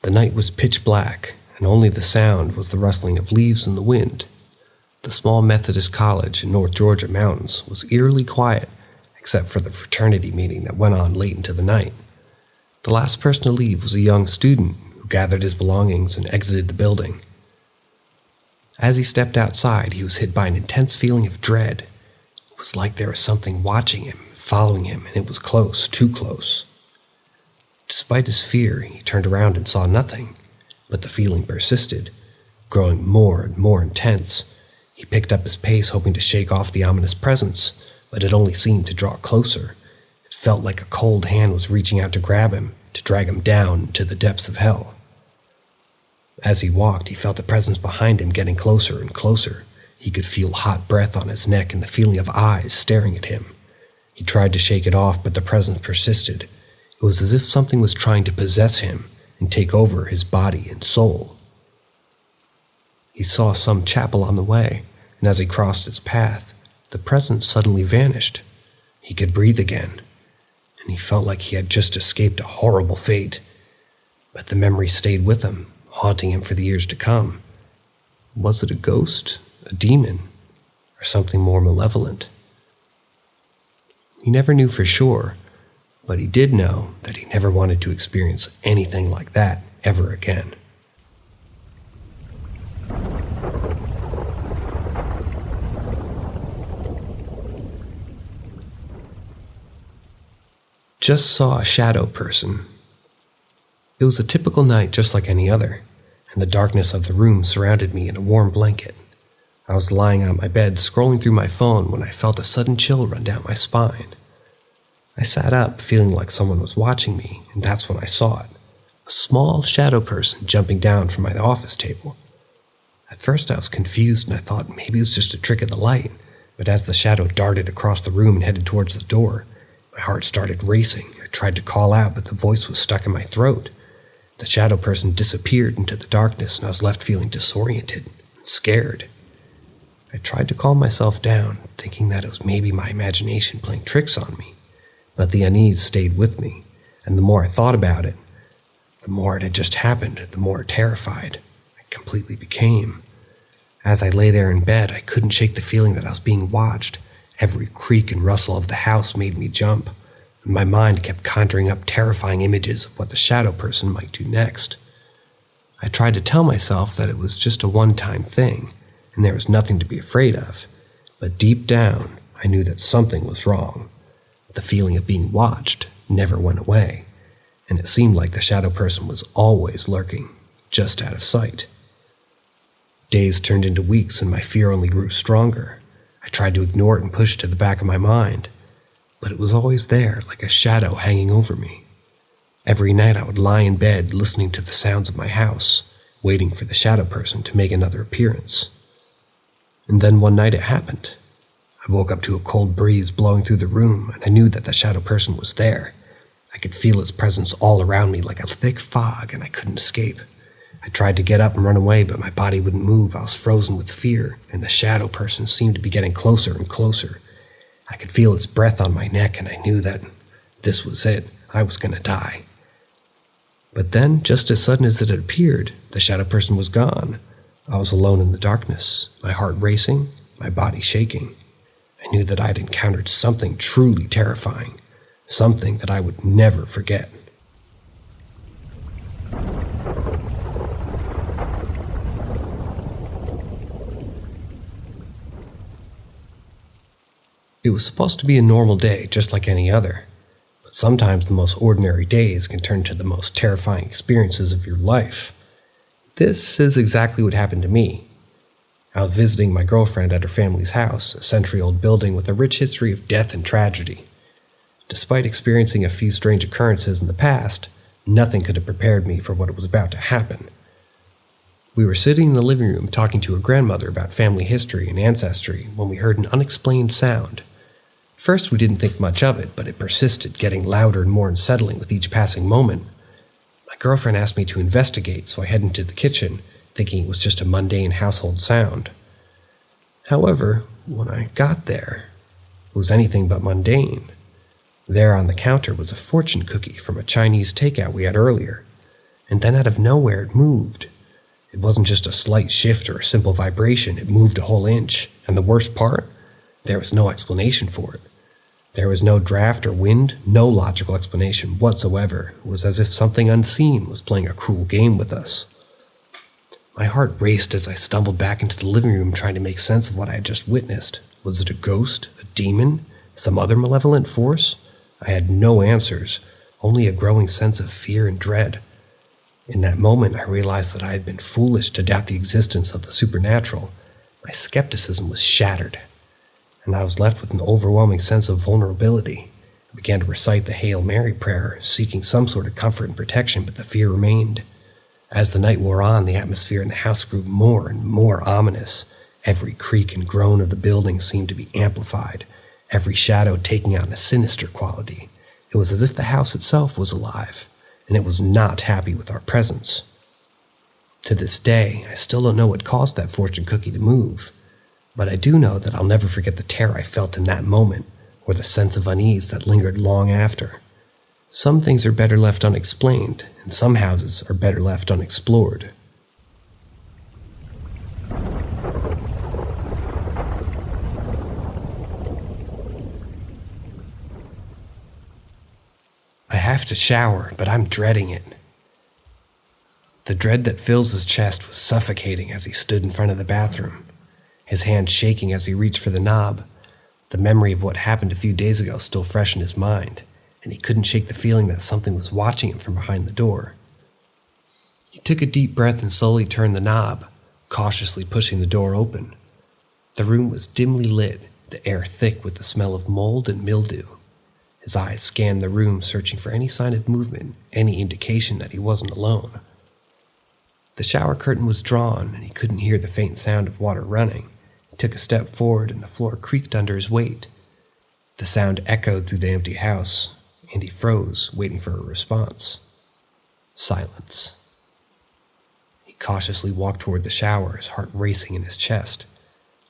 The night was pitch black, and only the sound was the rustling of leaves in the wind. The small Methodist college in North Georgia mountains was eerily quiet, except for the fraternity meeting that went on late into the night. The last person to leave was a young student who gathered his belongings and exited the building. As he stepped outside, he was hit by an intense feeling of dread. It was like there was something watching him, following him, and it was close, too close. Despite his fear, he turned around and saw nothing, but the feeling persisted, growing more and more intense. He picked up his pace, hoping to shake off the ominous presence, but it only seemed to draw closer. It felt like a cold hand was reaching out to grab him, to drag him down into the depths of hell. As he walked, he felt a presence behind him getting closer and closer. He could feel hot breath on his neck and the feeling of eyes staring at him. He tried to shake it off, but the presence persisted. It was as if something was trying to possess him and take over his body and soul. He saw some chapel on the way, and as he crossed its path, the presence suddenly vanished. He could breathe again, and he felt like he had just escaped a horrible fate. But the memory stayed with him, haunting him for the years to come. Was it a ghost, a demon, or something more malevolent? He never knew for sure, but he did know that he never wanted to experience anything like that ever again. Just saw a shadow person. It was a typical night just like any other, and the darkness of the room surrounded me in a warm blanket. I was lying on my bed scrolling through my phone when I felt a sudden chill run down my spine. I sat up feeling like someone was watching me, and that's when I saw it. A small shadow person jumping down from my office table. At first I was confused and I thought maybe it was just a trick of the light, but as the shadow darted across the room and headed towards the door, my heart started racing. I tried to call out, but the voice was stuck in my throat. The shadow person disappeared into the darkness, and I was left feeling disoriented and scared. I tried to calm myself down, thinking that it was maybe my imagination playing tricks on me, but the unease stayed with me, and the more I thought about it, the more it had just happened, the more terrified I completely became. As I lay there in bed, I couldn't shake the feeling that I was being watched. Every creak and rustle of the house made me jump, and my mind kept conjuring up terrifying images of what the shadow person might do next. I tried to tell myself that it was just a one-time thing, and there was nothing to be afraid of, but deep down, I knew that something was wrong. The feeling of being watched never went away, and it seemed like the shadow person was always lurking, just out of sight. Days turned into weeks, and my fear only grew stronger. I tried to ignore it and push it to the back of my mind, but it was always there, like a shadow hanging over me. Every night I would lie in bed, listening to the sounds of my house, waiting for the shadow person to make another appearance. And then one night it happened. I woke up to a cold breeze blowing through the room, and I knew that the shadow person was there. I could feel its presence all around me like a thick fog, and I couldn't escape. I tried to get up and run away, but my body wouldn't move. I was frozen with fear, and the shadow person seemed to be getting closer and closer. I could feel its breath on my neck, and I knew that this was it. I was going to die. But then, just as sudden as it had appeared, the shadow person was gone. I was alone in the darkness, my heart racing, my body shaking. I knew that I'd encountered something truly terrifying, something that I would never forget. It was supposed to be a normal day, just like any other, but sometimes the most ordinary days can turn to the most terrifying experiences of your life. This is exactly what happened to me. I was visiting my girlfriend at her family's house, a century-old building with a rich history of death and tragedy. Despite experiencing a few strange occurrences in the past, nothing could have prepared me for what was about to happen. We were sitting in the living room talking to her grandmother about family history and ancestry when we heard an unexplained sound. First, we didn't think much of it, but it persisted, getting louder and more unsettling with each passing moment. My girlfriend asked me to investigate, so I headed into the kitchen, thinking it was just a mundane household sound. However, when I got there, it was anything but mundane. There on the counter was a fortune cookie from a Chinese takeout we had earlier, and then out of nowhere it moved. It wasn't just a slight shift or a simple vibration, it moved a whole inch, and the worst part? There was no explanation for it. There was no draft or wind, no logical explanation whatsoever. It was as if something unseen was playing a cruel game with us. My heart raced as I stumbled back into the living room trying to make sense of what I had just witnessed. Was it a ghost, a demon, some other malevolent force? I had no answers, only a growing sense of fear and dread. In that moment, I realized that I had been foolish to doubt the existence of the supernatural. My skepticism was shattered, and I was left with an overwhelming sense of vulnerability. I began to recite the Hail Mary prayer, seeking some sort of comfort and protection, but the fear remained. As the night wore on, the atmosphere in the house grew more and more ominous. Every creak and groan of the building seemed to be amplified, every shadow taking on a sinister quality. It was as if the house itself was alive, and it was not happy with our presence. To this day, I still don't know what caused that fortune cookie to move, but I do know that I'll never forget the terror I felt in that moment, or the sense of unease that lingered long after. Some things are better left unexplained, and some houses are better left unexplored. I have to shower, but I'm dreading it. The dread that fills his chest was suffocating as he stood in front of the bathroom, his hand shaking as he reached for the knob. The memory of what happened a few days ago still fresh in his mind, and he couldn't shake the feeling that something was watching him from behind the door. He took a deep breath and slowly turned the knob, cautiously pushing the door open. The room was dimly lit, the air thick with the smell of mold and mildew. His eyes scanned the room, searching for any sign of movement, any indication that he wasn't alone. The shower curtain was drawn, and he couldn't hear the faint sound of water running. He took a step forward, and the floor creaked under his weight. The sound echoed through the empty house, and he froze, waiting for a response. Silence. He cautiously walked toward the shower, his heart racing in his chest.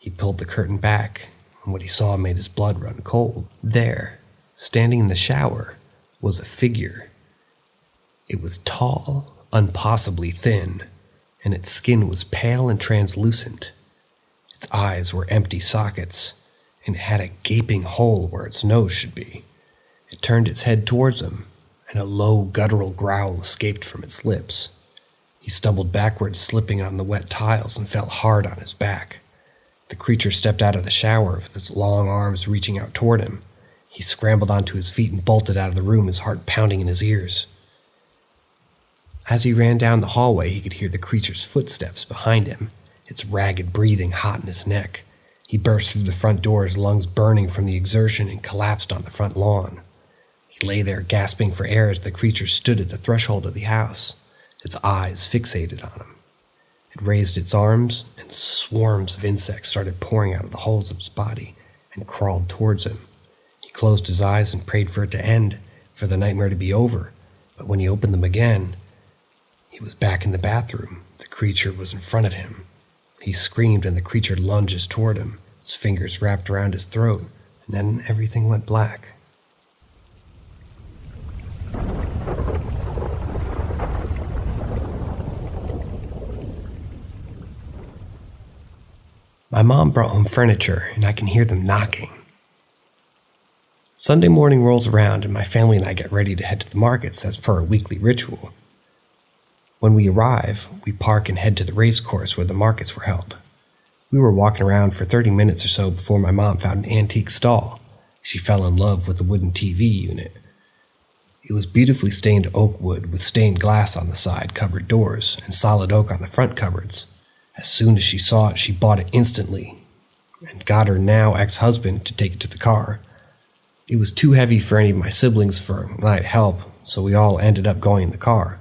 He pulled the curtain back, and what he saw made his blood run cold. There, standing in the shower, was a figure. It was tall, impossibly thin, and its skin was pale and translucent. Its eyes were empty sockets, and it had a gaping hole where its nose should be. It turned its head towards him, and a low, guttural growl escaped from its lips. He stumbled backwards, slipping on the wet tiles, and fell hard on his back. The creature stepped out of the shower with its long arms reaching out toward him. He scrambled onto his feet and bolted out of the room, his heart pounding in his ears. As he ran down the hallway, he could hear the creature's footsteps behind him, its ragged breathing hot in his neck. He burst through the front door, his lungs burning from the exertion, and collapsed on the front lawn. He lay there gasping for air as the creature stood at the threshold of the house, its eyes fixated on him. It raised its arms, and swarms of insects started pouring out of the holes of his body and crawled towards him. He closed his eyes and prayed for it to end, for the nightmare to be over, but when he opened them again, he was back in the bathroom. The creature was in front of him. He screamed, and the creature lunges toward him, its fingers wrapped around his throat, and then everything went black. My mom brought home furniture, and I can hear them knocking. Sunday morning rolls around, and my family and I get ready to head to the markets as per our weekly ritual. When we arrive, we park and head to the race course where the markets were held. We were walking around for 30 minutes or so before my mom found an antique stall. She fell in love with the wooden TV unit. It was beautifully stained oak wood with stained glass on the side cupboard doors and solid oak on the front cupboards. As soon as she saw it, she bought it instantly and got her now ex-husband to take it to the car. It was too heavy for any of my siblings for light help, so we all ended up going in the car.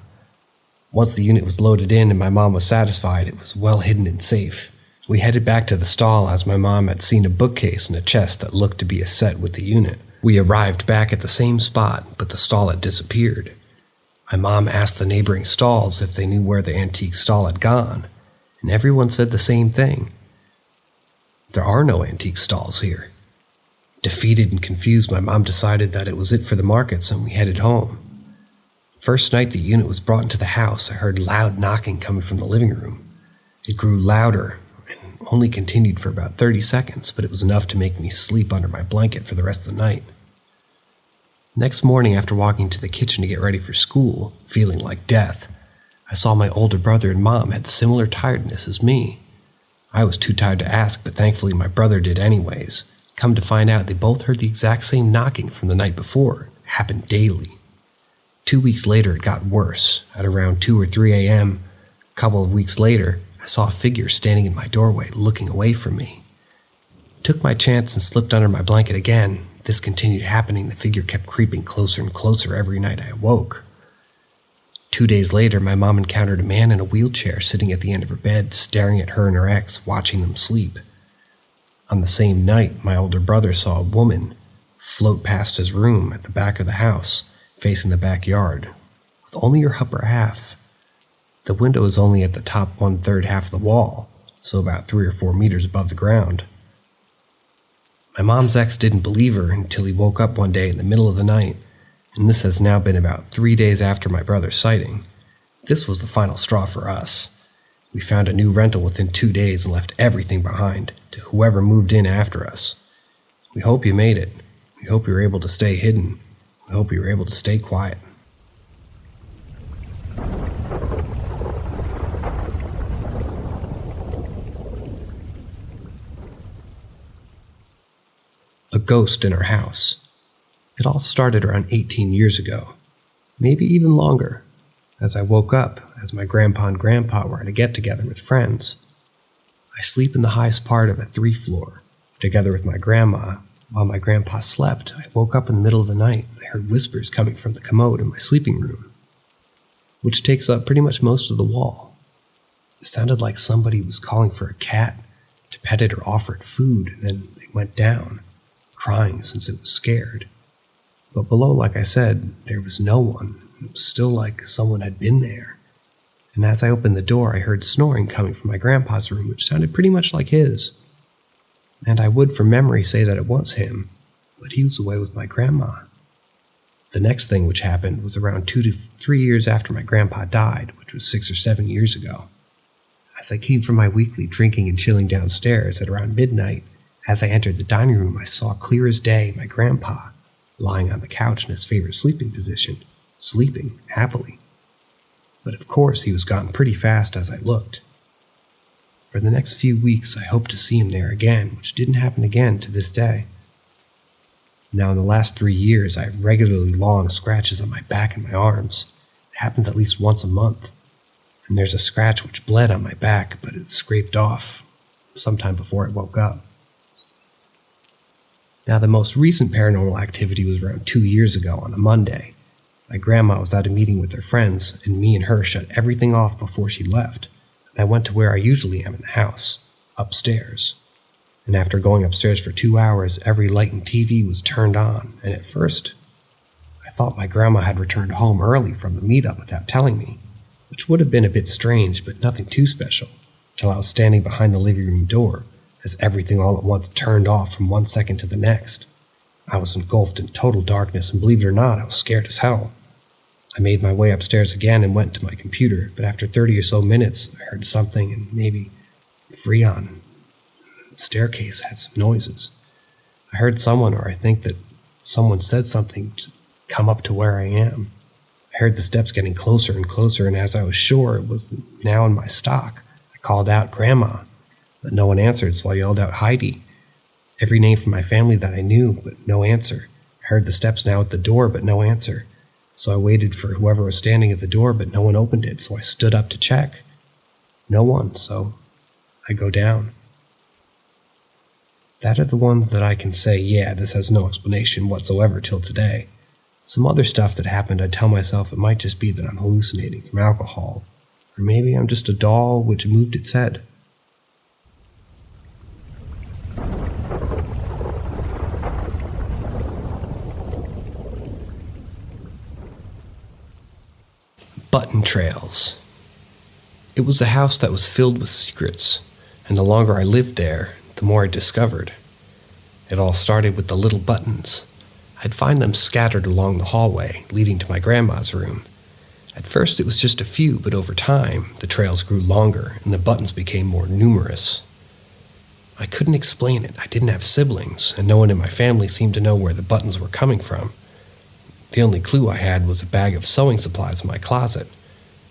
Once the unit was loaded in and my mom was satisfied, it was well hidden and safe. We headed back to the stall as my mom had seen a bookcase and a chest that looked to be a set with the unit. We arrived back at the same spot, but the stall had disappeared. My mom asked the neighboring stalls if they knew where the antique stall had gone, and everyone said the same thing. There are no antique stalls here. Defeated and confused, my mom decided that it was it for the markets and we headed home. First night the unit was brought into the house, I heard loud knocking coming from the living room. It grew louder and only continued for about 30 seconds, but it was enough to make me sleep under my blanket for the rest of the night. Next morning, after walking to the kitchen to get ready for school, feeling like death, I saw my older brother and mom had similar tiredness as me. I was too tired to ask, but thankfully my brother did anyways. Come to find out, they both heard the exact same knocking from the night before. It happened daily. 2 weeks later, it got worse. At around 2 or 3 a.m., a couple of weeks later, I saw a figure standing in my doorway looking away from me. Took my chance and slipped under my blanket again. This continued happening. The figure kept creeping closer and closer every night I awoke. 2 days later, my mom encountered a man in a wheelchair sitting at the end of her bed, staring at her and her ex, watching them sleep. On the same night, my older brother saw a woman float past his room at the back of the house, facing the backyard, with only her upper half. The window is only at the top 1/3 half of the wall, so about 3 or 4 meters above the ground. My mom's ex didn't believe her until he woke up one day in the middle of the night, and this has now been about 3 days after my brother's sighting. This was the final straw for us. We found a new rental within 2 days and left everything behind to whoever moved in after us. We hope you made it. We hope you were able to stay hidden. We hope you were able to stay quiet. A ghost in our house. It all started around 18 years ago, maybe even longer. As I woke up, as my grandpa and grandpa were at a get-together with friends. I sleep in the highest part of a 3rd floor, together with my grandma. While my grandpa slept, I woke up in the middle of the night. I heard whispers coming from the commode in my sleeping room, which takes up pretty much most of the wall. It sounded like somebody was calling for a cat to pet it or offer it food, and then they went down, crying since it was scared. But below, like I said, there was no one. It was still like someone had been there. And as I opened the door, I heard snoring coming from my grandpa's room, which sounded pretty much like his. And I would from memory say that it was him, but he was away with my grandma. The next thing which happened was around 2 to 3 years after my grandpa died, which was 6 or 7 years ago. As I came from my weekly drinking and chilling downstairs at around midnight, as I entered the dining room, I saw clear as day my grandpa lying on the couch in his favorite sleeping position, sleeping happily. But of course, he was gone pretty fast as I looked. For the next few weeks, I hoped to see him there again, which didn't happen again to this day. Now, in the last 3 years, I have regularly long scratches on my back and my arms. It happens at least once a month. And there's a scratch which bled on my back, but it scraped off sometime before I woke up. Now, the most recent paranormal activity was around 2 years ago on a Monday. My grandma was at a meeting with her friends, and me and her shut everything off before she left. And I went to where I usually am in the house, upstairs. And after going upstairs for 2 hours, every light and TV was turned on, and at first, I thought my grandma had returned home early from the meetup without telling me, which would have been a bit strange, but nothing too special, till I was standing behind the living room door, as everything all at once turned off from 1 second to the next. I was engulfed in total darkness, and believe it or not, I was scared as hell. I made my way upstairs again and went to my computer, but after 30 or so minutes, I heard something, and maybe Freon. The staircase had some noises. I heard someone, or I think that someone said something to come up to where I am. I heard the steps getting closer and closer, and as I was sure it was now in my stock, I called out, "Grandma," but no one answered, so I yelled out, "Heidi." Every name from my family that I knew, but no answer. I heard the steps now at the door, but no answer. So I waited for whoever was standing at the door, but no one opened it, so I stood up to check. No one, so I go down. That are the ones that I can say, yeah, this has no explanation whatsoever till today. Some other stuff that happened, I tell myself it might just be that I'm hallucinating from alcohol, or maybe I'm just a doll which moved its head. Button trails. It was a house that was filled with secrets, and the longer I lived there, the more I discovered. It all started with the little buttons. I'd find them scattered along the hallway leading to my grandma's room. At first it was just a few, but over time, the trails grew longer and the buttons became more numerous. I couldn't explain it. I didn't have siblings, and no one in my family seemed to know where the buttons were coming from. The only clue I had was a bag of sewing supplies in my closet,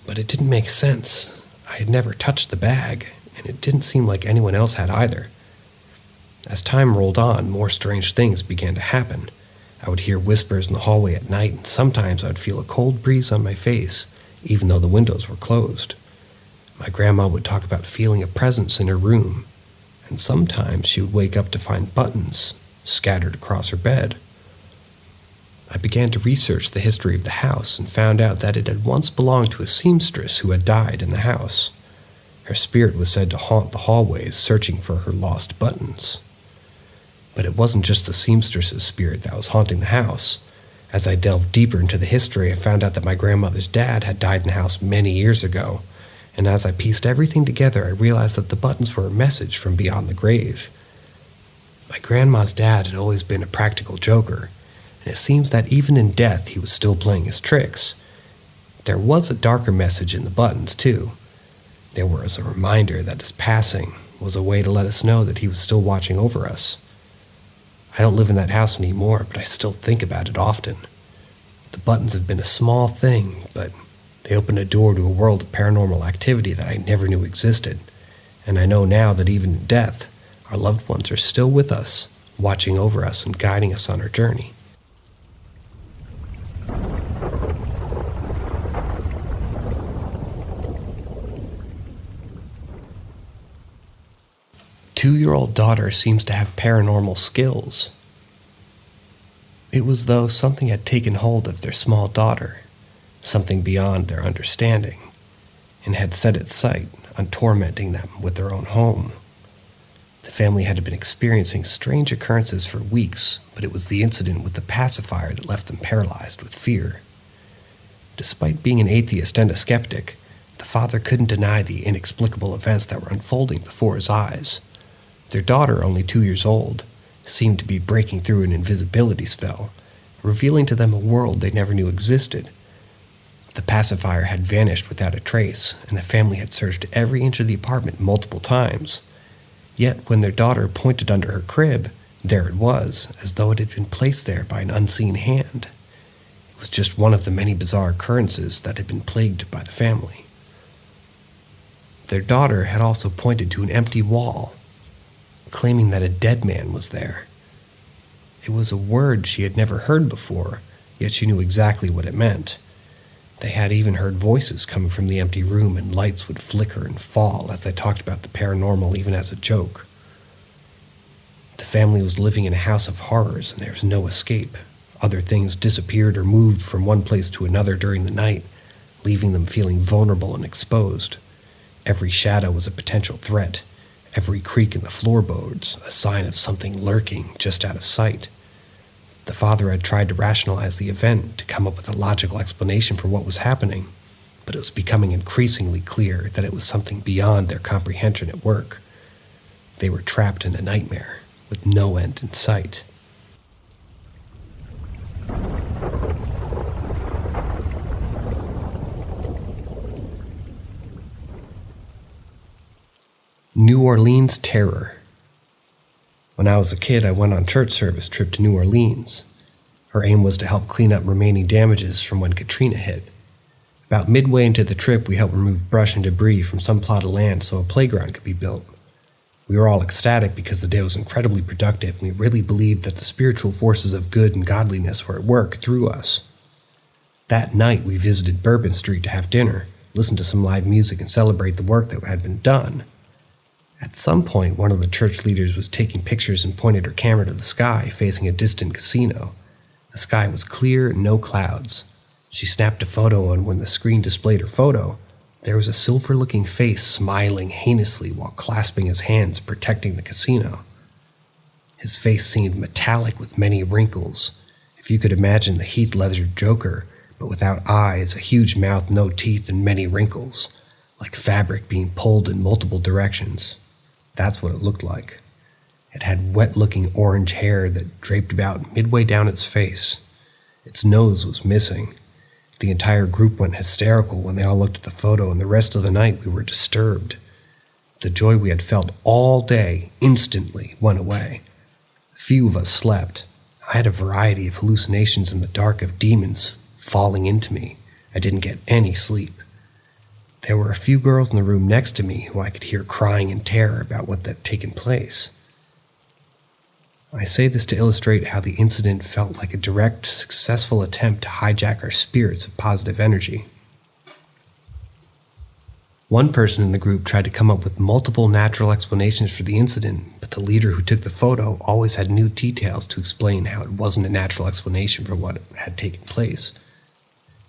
but it didn't make sense. I had never touched the bag, and it didn't seem like anyone else had either. As time rolled on, more strange things began to happen. I would hear whispers in the hallway at night, and sometimes I would feel a cold breeze on my face, even though the windows were closed. My grandma would talk about feeling a presence in her room, and sometimes she would wake up to find buttons scattered across her bed. I began to research the history of the house and found out that it had once belonged to a seamstress who had died in the house. Her spirit was said to haunt the hallways searching for her lost buttons. But it wasn't just the seamstress's spirit that was haunting the house. As I delved deeper into the history, I found out that my grandmother's dad had died in the house many years ago, and as I pieced everything together, I realized that the buttons were a message from beyond the grave. My grandma's dad had always been a practical joker, and it seems that even in death he was still playing his tricks. There was a darker message in the buttons, too. There was a reminder that his passing was a way to let us know that he was still watching over us. I don't live in that house anymore, but I still think about it often. The buttons have been a small thing, but they opened a door to a world of paranormal activity that I never knew existed. And I know now that even in death, our loved ones are still with us, watching over us and guiding us on our journey. Two-year-old daughter seems to have paranormal skills. It was though something had taken hold of their small daughter, something beyond their understanding, and had set its sight on tormenting them with their own home. The family had been experiencing strange occurrences for weeks, but it was the incident with the pacifier that left them paralyzed with fear. Despite being an atheist and a skeptic, the father couldn't deny the inexplicable events that were unfolding before his eyes. Their daughter, only 2 years old, seemed to be breaking through an invisibility spell, revealing to them a world they never knew existed. The pacifier had vanished without a trace, and the family had searched every inch of the apartment multiple times. Yet when their daughter pointed under her crib, there it was, as though it had been placed there by an unseen hand. It was just one of the many bizarre occurrences that had been plagued by the family. Their daughter had also pointed to an empty wall, claiming that a dead man was there. It was a word she had never heard before, yet she knew exactly what it meant. They had even heard voices coming from the empty room, and lights would flicker and fall as they talked about the paranormal even as a joke. The family was living in a house of horrors, and there was no escape. Other things disappeared or moved from one place to another during the night, leaving them feeling vulnerable and exposed. Every shadow was a potential threat. Every creak in the floorboards, a sign of something lurking just out of sight. The father had tried to rationalize the event, to come up with a logical explanation for what was happening, but it was becoming increasingly clear that it was something beyond their comprehension at work. They were trapped in a nightmare, with no end in sight. New Orleans Terror. When I was a kid, I went on church service trip to New Orleans. Our aim was to help clean up remaining damages from when Katrina hit. About midway into the trip, we helped remove brush and debris from some plot of land so a playground could be built. We were all ecstatic because the day was incredibly productive, and we really believed that the spiritual forces of good and godliness were at work through us. That night, we visited Bourbon Street to have dinner, listen to some live music, and celebrate the work that had been done. At some point, one of the church leaders was taking pictures and pointed her camera to the sky, facing a distant casino. The sky was clear and no clouds. She snapped a photo, and when the screen displayed her photo, there was a silver-looking face smiling heinously while clasping his hands, protecting the casino. His face seemed metallic with many wrinkles. If you could imagine the Heath-Ledger Joker, but without eyes, a huge mouth, no teeth, and many wrinkles, like fabric being pulled in multiple directions. That's what it looked like. It had wet-looking orange hair that draped about midway down its face. Its nose was missing. The entire group went hysterical when they all looked at the photo, and the rest of the night we were disturbed. The joy we had felt all day instantly went away. Few of us slept. I had a variety of hallucinations in the dark of demons falling into me. I didn't get any sleep. There were a few girls in the room next to me who I could hear crying in terror about what had taken place. I say this to illustrate how the incident felt like a direct, successful attempt to hijack our spirits of positive energy. One person in the group tried to come up with multiple natural explanations for the incident, but the leader who took the photo always had new details to explain how it wasn't a natural explanation for what had taken place.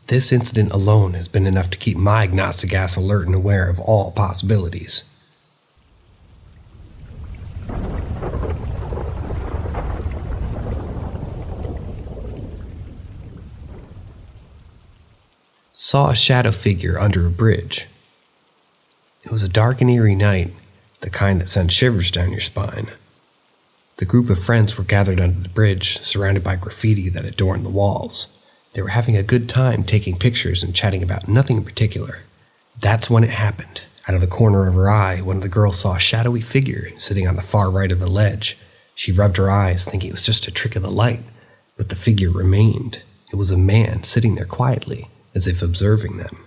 This incident alone has been enough to keep my agnostic ass alert and aware of all possibilities. Saw a shadow figure under a bridge. It was a dark and eerie night, the kind that sends shivers down your spine. The group of friends were gathered under the bridge, surrounded by graffiti that adorned the walls. They were having a good time taking pictures and chatting about nothing in particular. That's when it happened. Out of the corner of her eye, one of the girls saw a shadowy figure sitting on the far right of the ledge. She rubbed her eyes, thinking it was just a trick of the light, but the figure remained. It was a man sitting there quietly, as if observing them.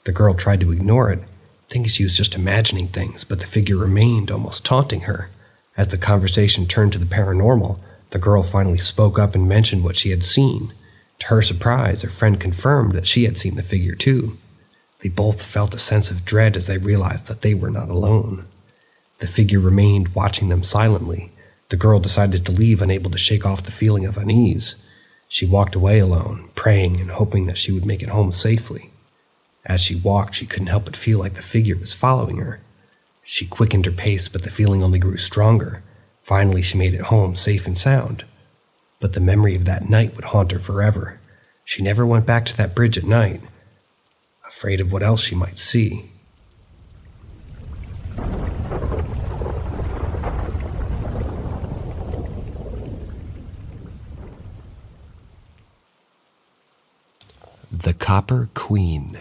The girl tried to ignore it, thinking she was just imagining things, but the figure remained, almost taunting her. As the conversation turned to the paranormal, the girl finally spoke up and mentioned what she had seen. To her surprise, her friend confirmed that she had seen the figure too. They both felt a sense of dread as they realized that they were not alone. The figure remained watching them silently. The girl decided to leave, unable to shake off the feeling of unease. She walked away alone, praying and hoping that she would make it home safely. As she walked, she couldn't help but feel like the figure was following her. She quickened her pace, but the feeling only grew stronger. Finally, she made it home safe and sound. But the memory of that night would haunt her forever. She never went back to that bridge at night, afraid of what else she might see. The Copper Queen.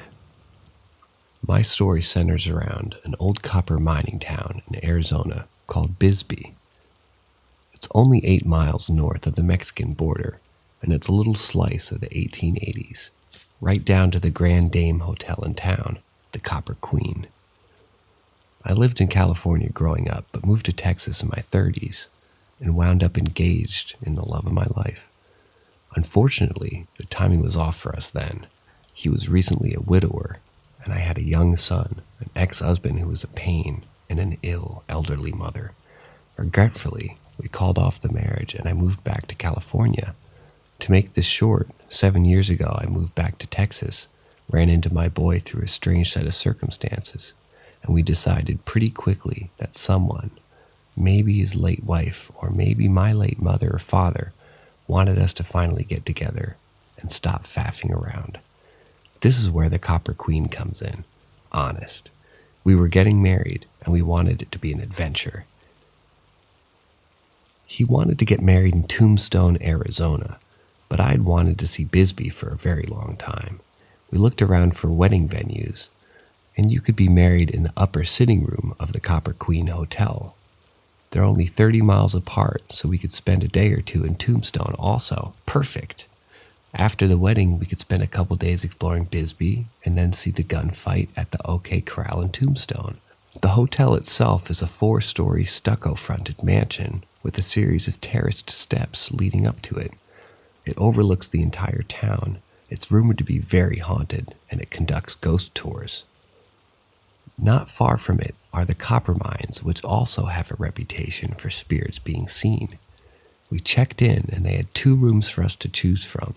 My story centers around an old copper mining town in Arizona called Bisbee. It's only 8 miles north of the Mexican border, and it's a little slice of the 1880s, right down to the Grand Dame Hotel in town, the Copper Queen. I lived in California growing up, but moved to Texas in my 30s, and wound up engaged in the love of my life. Unfortunately, the timing was off for us then. He was recently a widower, and I had a young son, an ex-husband who was a pain, and an ill, elderly mother. Regretfully, we called off the marriage, and I moved back to California. To make this short, 7 years ago I moved back to Texas, ran into my boy through a strange set of circumstances, and we decided pretty quickly that someone, maybe his late wife or maybe my late mother or father, wanted us to finally get together and stop faffing around. This is where the Copper Queen comes in. Honest. We were getting married, and we wanted it to be an adventure. He wanted to get married in Tombstone, Arizona, but I'd wanted to see Bisbee for a very long time. We looked around for wedding venues, and you could be married in the upper sitting room of the Copper Queen Hotel. They're only 30 miles apart, so we could spend a day or two in Tombstone also. Perfect. After the wedding, we could spend a couple days exploring Bisbee and then see the gunfight at the OK Corral in Tombstone. The hotel itself is a 4-story stucco-fronted mansion with a series of terraced steps leading up to it. It overlooks the entire town. It's rumored to be very haunted, and it conducts ghost tours. Not far from it are the copper mines, which also have a reputation for spirits being seen. We checked in, and they had 2 rooms for us to choose from.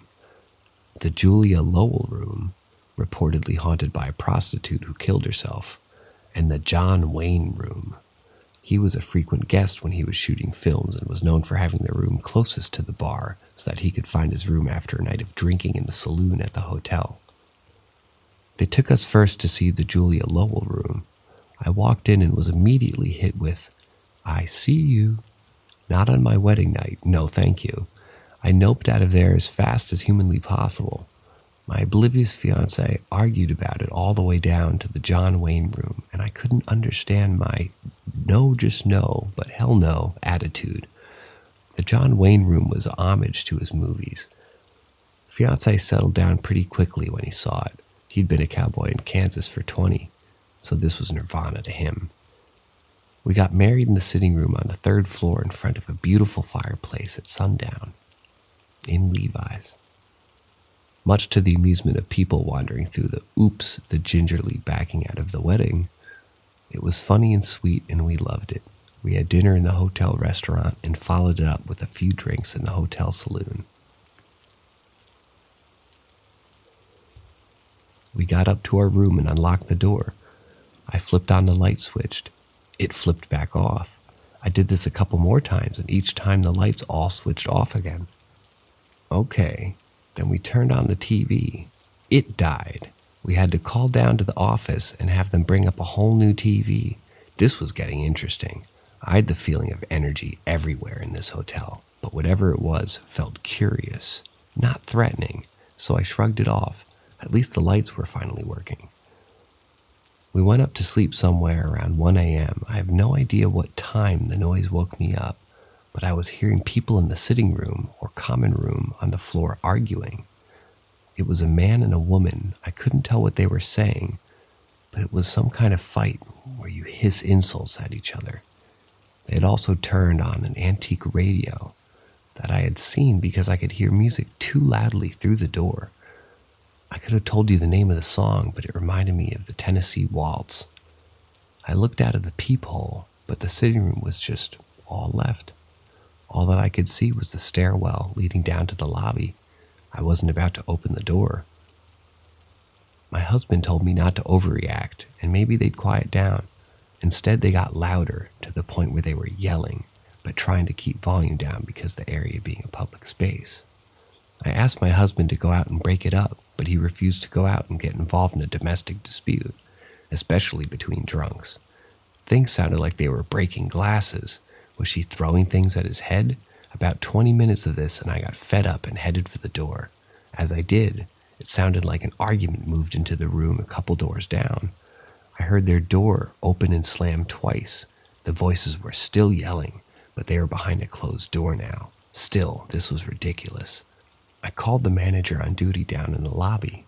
The Julia Lowell room, reportedly haunted by a prostitute who killed herself, and the John Wayne room. He was a frequent guest when he was shooting films and was known for having the room closest to the bar so that he could find his room after a night of drinking in the saloon at the hotel. They took us first to see the Julia Lowell room. I walked in and was immediately hit with, "I see you," Not on my wedding night, no thank you. I noped out of there as fast as humanly possible. My oblivious fiancé argued about it all the way down to the John Wayne room, and I couldn't understand my no, just no, but hell no attitude. The John Wayne room was homage to his movies. Fiancé settled down pretty quickly when he saw it. He'd been a cowboy in Kansas for 20, so this was nirvana to him. We got married in the sitting room on the 3rd floor in front of a beautiful fireplace at sundown, in Levi's. Much to the amusement of people wandering through the gingerly backing out of the wedding, it was funny and sweet, and we loved it. We had dinner in the hotel restaurant and followed it up with a few drinks in the hotel saloon. We got up to our room and unlocked the door. I flipped on the light switch. It flipped back off. I did this a couple more times, and each time the lights all switched off again. Okay, then we turned on the TV. It died. We had to call down to the office and have them bring up a whole new TV. This was getting interesting. I had the feeling of energy everywhere in this hotel, but whatever it was felt curious, not threatening, so I shrugged it off. At least the lights were finally working. We went up to sleep somewhere around 1 a.m. I have no idea what time the noise woke me up, but I was hearing people in the sitting room or common room on the floor arguing. It was a man and a woman. I couldn't tell what they were saying, but it was some kind of fight where you hiss insults at each other. They had also turned on an antique radio that I had seen because I could hear music too loudly through the door. I could have told you the name of the song, but it reminded me of the Tennessee Waltz. I looked out of the peephole, but the sitting room was just all left. All that I could see was the stairwell leading down to the lobby. I wasn't about to open the door. My husband told me not to overreact, and maybe they'd quiet down. Instead, they got louder to the point where they were yelling, but trying to keep volume down because the area being a public space. I asked my husband to go out and break it up, but he refused to go out and get involved in a domestic dispute, especially between drunks. Things sounded like they were breaking glasses. Was she throwing things at his head? About 20 minutes of this, and I got fed up and headed for the door. As I did, it sounded like an argument moved into the room a couple doors down. I heard their door open and slam twice. The voices were still yelling, but they were behind a closed door now. Still, this was ridiculous. I called the manager on duty down in the lobby.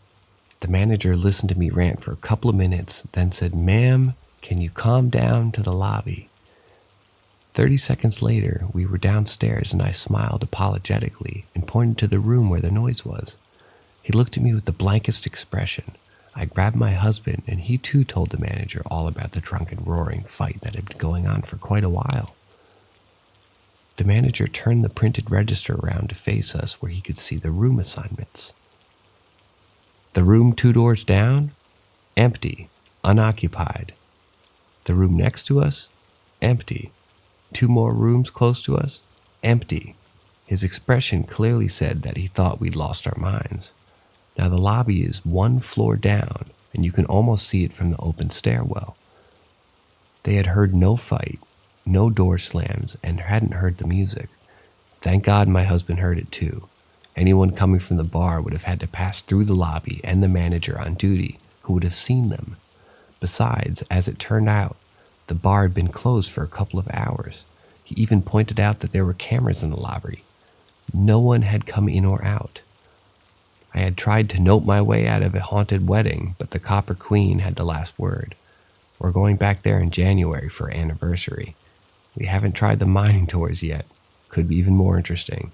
The manager listened to me rant for a couple of minutes, then said, "Ma'am, can you calm down to the lobby?" 30 seconds later, we were downstairs and I smiled apologetically and pointed to the room where the noise was. He looked at me with the blankest expression. I grabbed my husband and he too told the manager all about the drunken roaring fight that had been going on for quite a while. The manager turned the printed register around to face us where he could see the room assignments. The room 2 doors down? Empty, unoccupied. The room next to us? Empty. 2 more rooms close to us? Empty. His expression clearly said that he thought we'd lost our minds. Now the lobby is 1 floor down, and you can almost see it from the open stairwell. They had heard no fight, no door slams, and hadn't heard the music. Thank God my husband heard it too. Anyone coming from the bar would have had to pass through the lobby and the manager on duty, who would have seen them. Besides, as it turned out, the bar had been closed for a couple of hours. He even pointed out that there were cameras in the lobby. No one had come in or out. I had tried to note my way out of a haunted wedding, but the Copper Queen had the last word. We're going back there in January for our anniversary. We haven't tried the mining tours yet. Could be even more interesting.